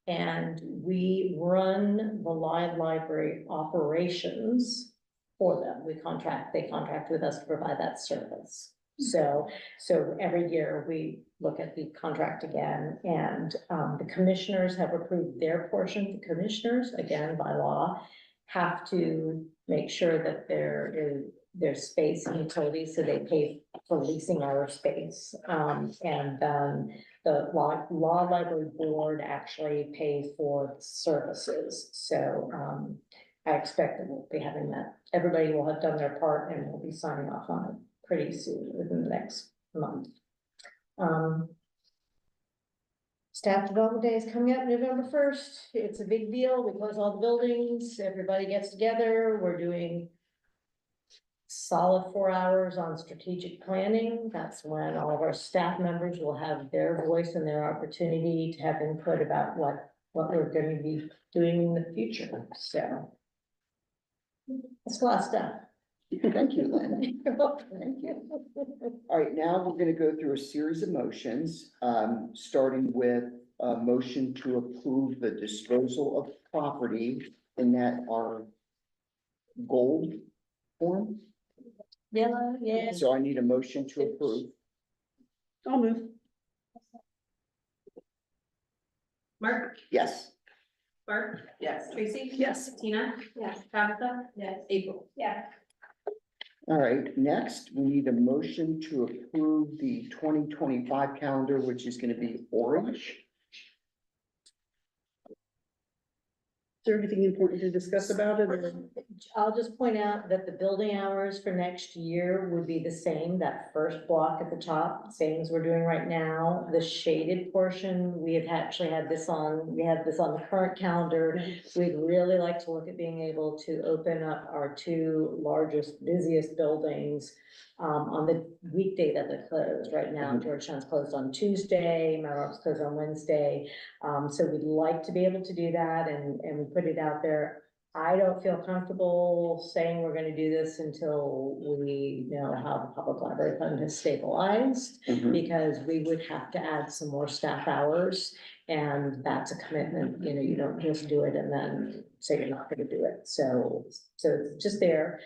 and we run the library operations for them. They contract with us to provide that service. So every year we look at the contract again, and the commissioners have approved their portion. The commissioners, again, by law, have to make sure that there's space and utilities, so they pay for leasing our space. The law library board actually pays for the services. So I expect that we'll be having that. Everybody will have done their part and we'll be signing off on it pretty soon, within the next month. Staff Development Day is coming up November 1st. It's a big deal. We close all the buildings, everybody gets together. We're doing solid 4 hours on strategic planning. That's when all of our staff members will have their voice and their opportunity to have input about what we're going to be doing in the future. So it's a lot of stuff. Thank you, Lynn. You're welcome. Thank you. All right, now we're gonna go through a series of motions, starting with a motion to approve the disposal of property in that our gold form. Yeah. So I need a motion to approve. I'll move. Mark, Yes. Barb, Yes. Tracy? Yes. Tina? Yes. Tabitha? Yes. April? Yeah. All right, next, we need a motion to approve the 2025 calendar, which is gonna be orange. Is there anything important to discuss about it? Or- I'll just point out that the building hours for next year would be the same, that first block at the top, same as we're doing right now. The shaded portion, we have actually had this on, we have this on the current calendar. We'd really like to look at being able to open up our two largest, busiest buildings on the weekday that they're closed. Right now, Georgetown's closed on Tuesday, Mount Arb's closed on Wednesday. So we'd like to be able to do that and we put it out there. I don't feel comfortable saying we're gonna do this until we know how the public library fund has stabilized, because we would have to add some more staff hours, and that's a commitment. You don't just do it and then say you're not gonna do it. So it's just there.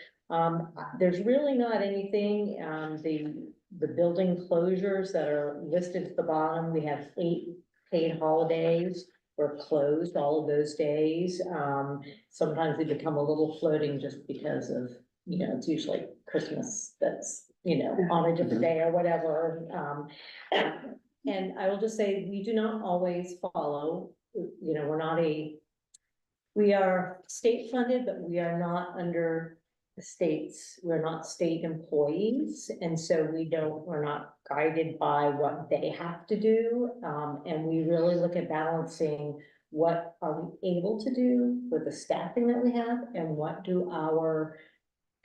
There's really not anything, the building closures that are listed at the bottom, we have 8 paid holidays. We're closed all of those days. Sometimes they become a little floating just because of, it's usually Christmas that's, on a different day or whatever. And I will just say, we do not always follow, we are state funded, but we are not under the states, we're not state employees, and so we're not guided by what they have to do. And we really look at balancing what are we able to do with the staffing that we have, and what do our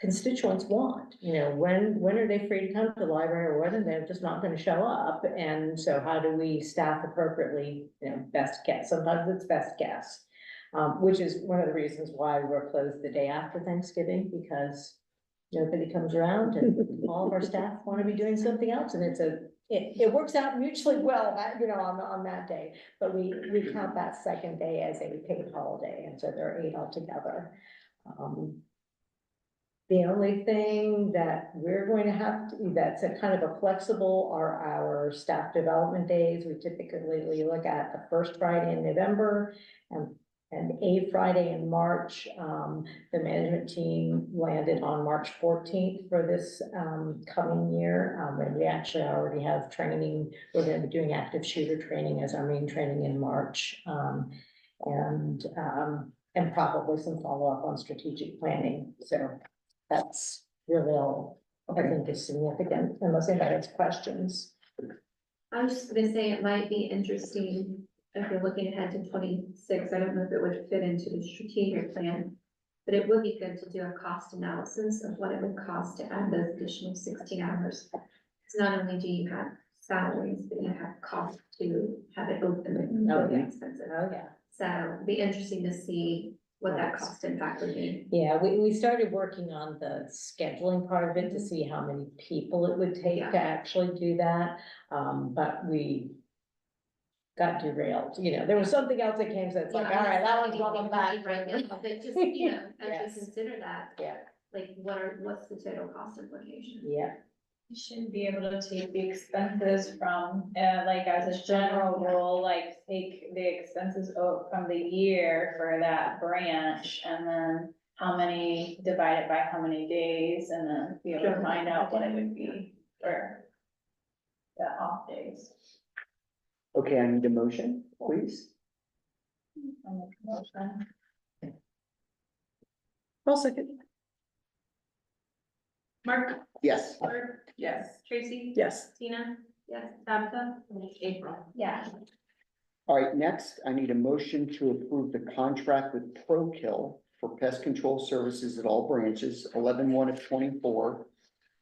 constituents want? When are they free to come to the library, or when are they just not gonna show up? And so how do we staff appropriately, best guess, sometimes it's best guess. Which is one of the reasons why we're closed the day after Thanksgiving, because nobody comes around and all of our staff want to be doing something else, and it works out mutually well on that day. But we count that second day as a paid holiday, and so there are 8 altogether. The only thing that we're going to have that's a kind of a flexible are our staff development days. We typically look at the first Friday in November and and a Friday in March. The management team landed on March 14th for this coming year. And we actually already have training. We're gonna be doing active shooter training as our main training in March. And probably some follow-up on strategic planning. So that's really all I think is significant, unless anybody has questions. I was just gonna say it might be interesting if you're looking ahead to 26. I don't know if it would fit into the strategic plan, but it would be good to do a cost analysis of what it would cost to add those additional 16 hours. Because not only do you have salaries, but you have costs to have it open and Okay. expensive. Oh, yeah. So it'd be interesting to see what that cost impact would be. Yeah, we started working on the scheduling part of it to see how many people it would take Yeah. to actually do that. But we got derailed, there was something else that came, so it's like, all right, that one's going back. Right now, but just, as Yes. we consider that, Yeah, like, what's the total cost implication? yeah. You should be able to take the expenses from, like as a general rule, like take the expenses from the year for that branch. And then how many divided by how many days, and then be able to find out what it would be for the off days. Okay, I need a motion, please. I'll make a motion. I'll second. Mark, Yes. Barb, Yes. Tracy, Yes. Tina, Yes. Tabitha, April. Yeah. All right, next, I need a motion to approve the contract with ProKill for pest control services at all branches, 11/1 of 24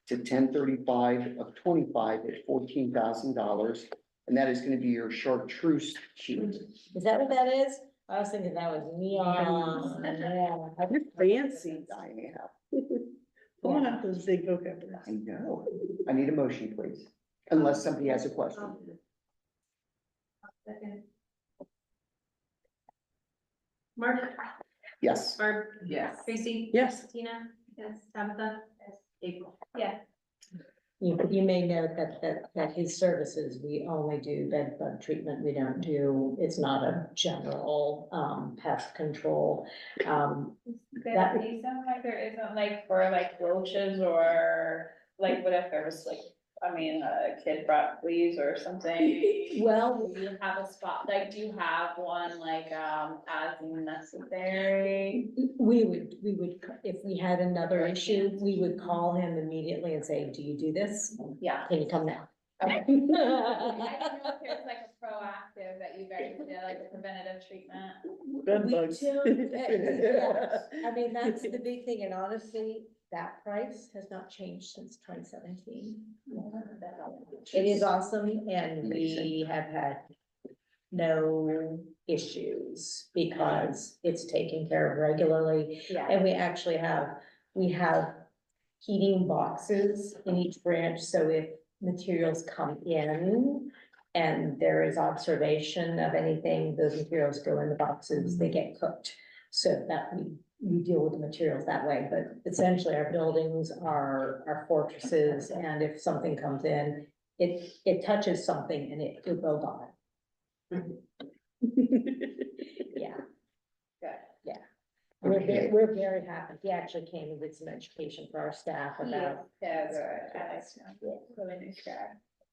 to 10/35 of 25 at $14,000. And that is gonna be your chartreuse shoot. Is that what that is? I was thinking that was neon, yeah. You're fancy. I am. Pulling out those big vocabularies. I know. I need a motion, please, unless somebody has a question. Second. Mark, Yes. Barb, Yes. Tracy, Yes. Tina, Yes. Tabitha, April. Yeah. You may note that his services, we only do bed bug treatment, we don't do, it's not a general, pest control. That- There isn't like, there isn't like for like roaches or like what if there was like, I mean, a kid brought fleas or something? Well- Do you have a spot, like, do you have one like, as necessary? We would, if we had another issue, we would call him immediately and say, do you do this? Yeah. Can you come now? Okay. I don't know if there's like a proactive that you guys did, like a preventative treatment. Bed We bugs. don't, yeah. I mean, that's the big thing, and honestly, that price has not changed since 2017. It is awesome, and we have had no issues because it's taken care of regularly. Yeah. And we actually have heating boxes in each branch, so if materials come in and there is observation of anything, those materials go in the boxes, they get cooked. So that we deal with the materials that way, but essentially our buildings are fortresses, and if something comes in, it touches something and it will die. Yeah. Good. Yeah. Okay. We're very happy. He actually came and did some education for our staff about. Yeah, good. I like to know. Really nice guy.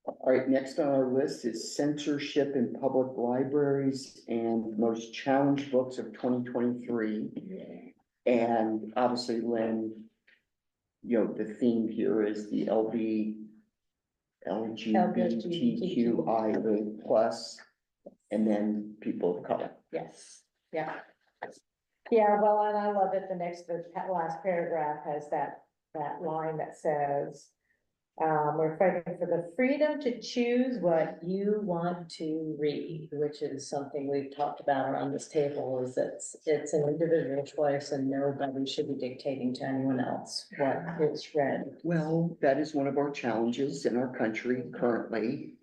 All right, next on our list is censorship in public libraries and most challenged books of 2023. And obviously, Lynn, the theme here is the LGBTQIA plus, and then people of color. Yes, yeah. Yeah, well, and I love it. The last paragraph has that line that says, we're fighting for the freedom to choose what you want to read, which is something we've talked about around this table, is that it's an individual choice and nobody should be dictating to anyone else what is read. Well, that is one of our challenges in our country currently.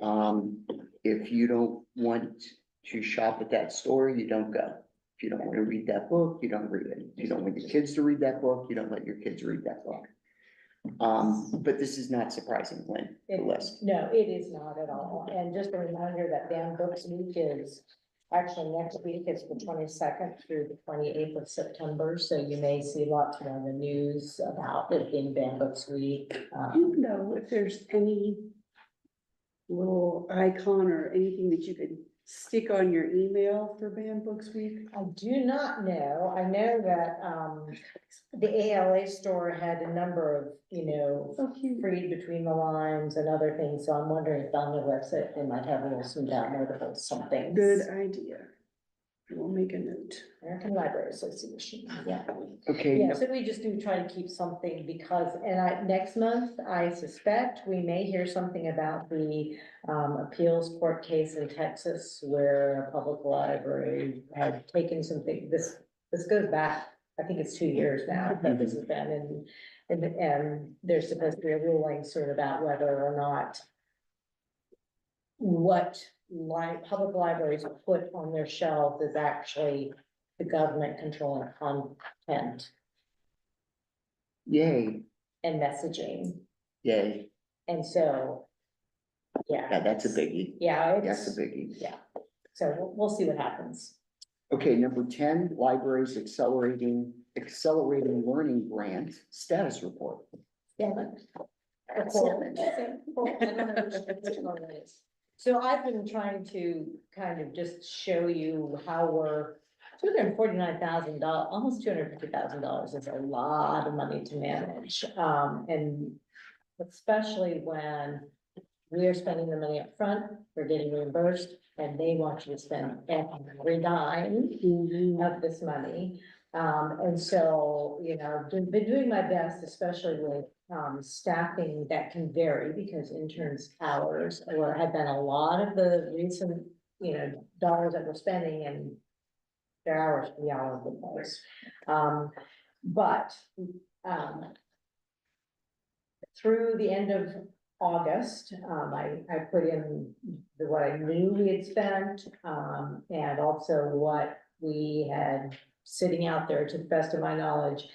If you don't want to shop at that store, you don't go. If you don't want to read that book, you don't read it. If you don't want your kids to read that book, you don't let your kids read that book. But this is not surprising, Lynn, the list. No, it is not at all. And just a reminder that Banned Books Week is Actually, next week is the 22nd through the 28th of September, so you may see lots more in the news about it being Band Books Week. Do you know if there's any little icon or anything that you could stick on your email for Band Books Week? I do not know. I know that, the ALA store had a number of, So cute. read between the lines and other things, so I'm wondering if on the website they might have a little some downloadable something. Good idea. We'll make a note. American Library Association, yeah. Okay, Yeah, so we just do try to keep something because, next month, I suspect we may hear something about the appeals court case in Texas where a public library had taken something, this goes back, I think it's 2 years now, that this has been, and there's supposed to be a ruling sort of about whether or not what public libraries put on their shelves is actually the government controlling content yay, and messaging. yay. And so, yeah. Yeah, that's a biggie. Yeah, That's a it's, biggie. yeah. So we'll see what happens. Okay, number 10, libraries accelerating learning grant status report. Yeah. I don't know which one it is. So I've been trying to kind of just show you how we're $249,000, almost $250,000 is a lot of money to manage. And especially when we're spending the money up front, we're getting reimbursed, and they want you to spend every dime of this money. And so, been doing my best, especially with staffing that can vary because interns' hours have been a lot of the recent, dollars that we're spending, and their hours can be all over the place. But through the end of August, I put in what I knew we had spent, and also what we had sitting out there to the best of my knowledge.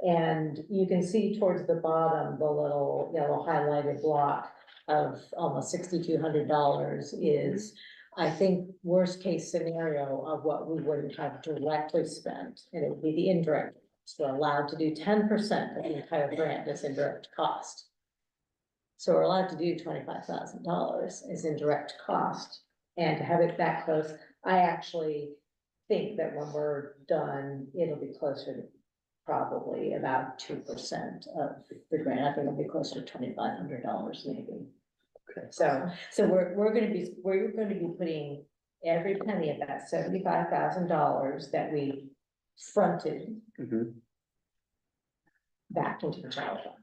And you can see towards the bottom, the little yellow highlighted block of almost $6,200 is, I think, worst case scenario of what we wouldn't have directly spent, and it would be the indirect. So we're allowed to do 10% of the entire grant as indirect cost. So we're allowed to do $25,000 as indirect cost, and to have it that close, I actually think that when we're done, it'll be closer to probably about 2% of the grant. I think it'll be closer to $2,500 maybe. Okay. So we're going to be putting every penny of that $75,000 that we fronted back into the child fund.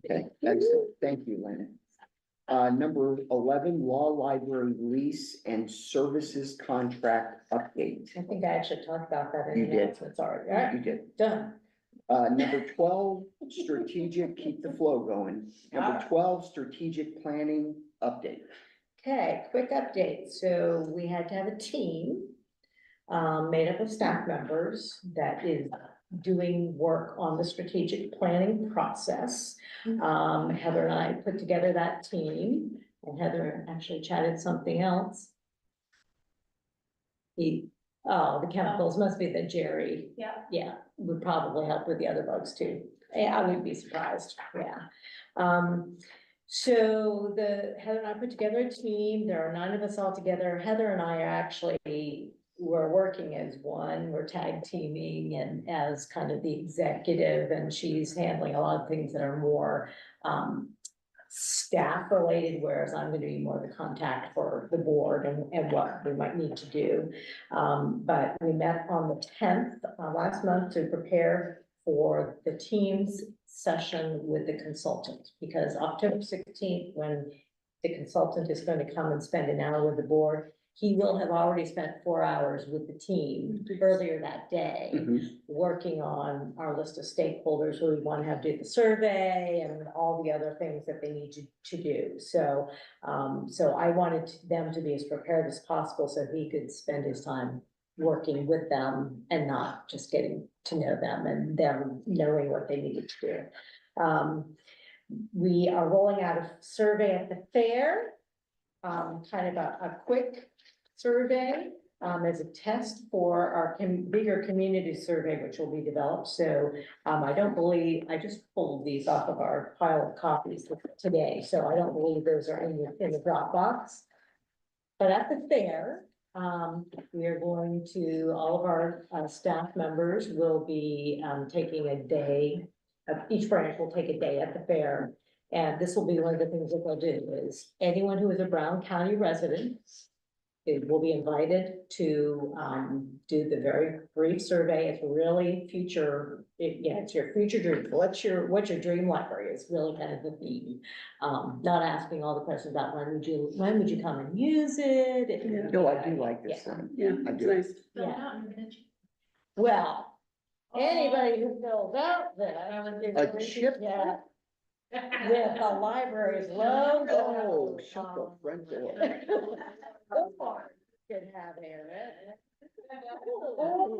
Okay, excellent. Thank you, Lynn. Number 11, law library lease and services contract update. I think I actually talked about that in You the did. announcements already. All right, You did. done. Number 12, strategic, keep the flow going. Number 12, strategic planning update. Okay, quick update. So we had to have a team made up of staff members that is doing work on the strategic planning process. Heather and I put together that team, and Heather actually chatted something else. The chemicals must be that Jerry. Yeah, would probably help with the other bugs too. Yeah, I wouldn't be surprised, yeah. So Heather and I put together a team. There are 9 of us all together. Heather and I are actually, we're working as one, we're tag teaming and as kind of the executive, and she's handling a lot of things that are more staff related, whereas I'm gonna be more the contact for the board and what we might need to do. But we met on the 10th last month to prepare for the team's session with the consultant, because October 16th, when the consultant is going to come and spend an hour with the board, he will have already spent 4 hours with the team earlier that day, working on our list of stakeholders who we want to have do the survey and all the other things that they need to do. So, so I wanted them to be as prepared as possible so he could spend his time working with them and not just getting to know them and them knowing what they needed to do. We are rolling out a survey at the fair, kind of a quick survey. As a test for our bigger community survey, which will be developed, so, I don't believe, I just pulled these off of our pile of copies today, so I don't believe those are in the Dropbox. But at the fair, we are going to, all of our, staff members will be, taking a day, each branch will take a day at the fair. And this will be one of the things that they'll do is anyone who is a Brown County resident will be invited to, do the very brief survey. It's really future, it's your future dream. What's your dream library is really kind of the theme. Not asking all the questions about when would you come and use it? If you- No, I do like this Yeah. one. Yeah, I it's do. nice. Fill it Yeah. out and you're gonna ch- Well, anybody who fills out this. A chip? Yeah, with the library's logo. Oh, shut the front door. Can have Aaron.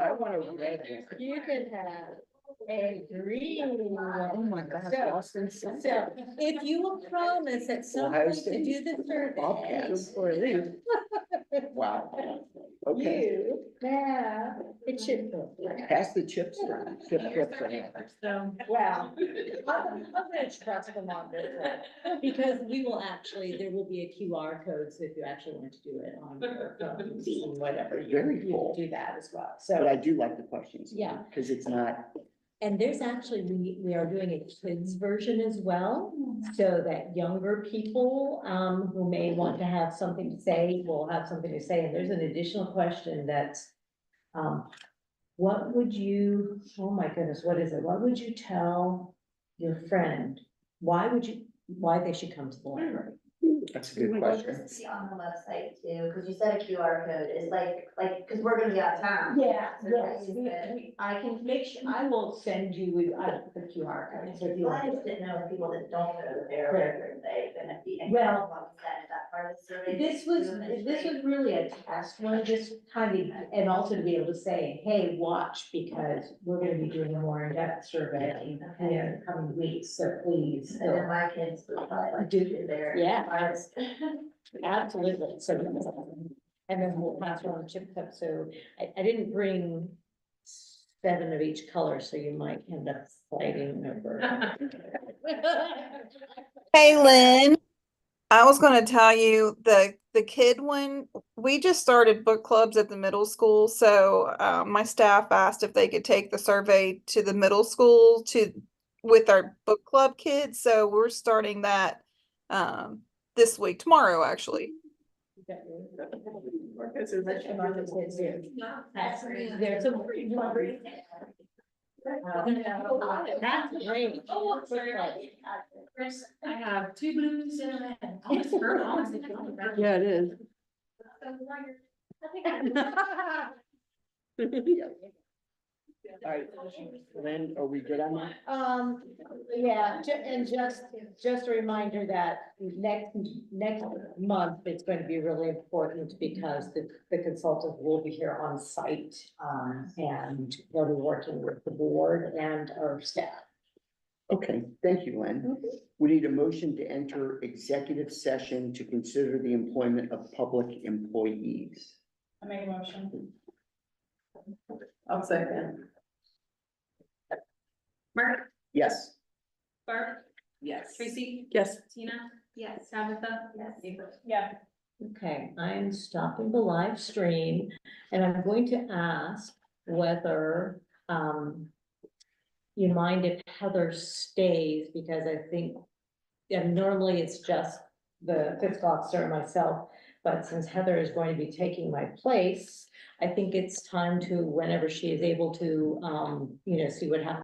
I want a red one. You can have a green one. Oh my gosh, So- Boston Celtics. So if you will promise at some Ohio point to State. do the survey. Bobcats. Wow. Okay, You have a chip. pass the chips around. Chip chips around. So, Well, I'm gonna trust them on this one, because we will actually, there will be a QR code, so if you actually want to do it on your phones and whatever, Very you cool. can do that as well, But I so. do like the questions. Yeah. Cause it's not, And there's actually, we are doing a kids version as well, so that younger people, who may want to have something to say, will have something to say, and there's an additional question that's, what would you, oh my goodness, what is it? What would you tell your friend? Why they should come to the library? that's a good Oh my Well, question. this is on the website too, because you said a QR code is like, because we're gonna be out of town. Yeah, So yes, that is good. I can make sure, I will send you, the QR code, so if you Well, I want. just didn't know if people that don't go to the fair, Right. whether they, gonna be. and Well, what was that, is that part of the survey? This that was, you administrate? this was really a test one, just kind of, and also to be able to say, hey, watch, because we're gonna be doing a more in-depth survey in the coming weeks, so please. And then my kids would probably like to do their. Yeah. ours. Absolutely, so, and then we'll pass around chip cup, so I didn't bring 7 of each color, so you might end up fighting over. Hey, Lynn, I was gonna tell you the kid one, we just started book clubs at the middle school, so my staff asked if they could take the survey to the middle school with our book club kids, so we're starting that this week, tomorrow, actually. There's some pretty library. That's great. Oh, sorry. I have 2 blues and a red. Almost heard, almost. Yeah, it is. All right, Lynn, are we good on that? Yeah, and just a reminder that next month, it's going to be really important because the consultant will be here on site. And they'll be working with the board and our staff. Okay, thank you, Lynn. We need a motion to enter executive session to consider the employment of public employees. I make a motion. I'll second. Mark, Yes. Barb, Yes. Tracy, Yes. Tina, Yes. Tabitha. Yes. April. Yeah. Okay, I am stopping the live stream and I'm going to ask whether, you mind if Heather stays, because I think, and normally it's just the fiscal officer and myself, but since Heather is going to be taking my place, I think it's time to, whenever she is able to, see what happens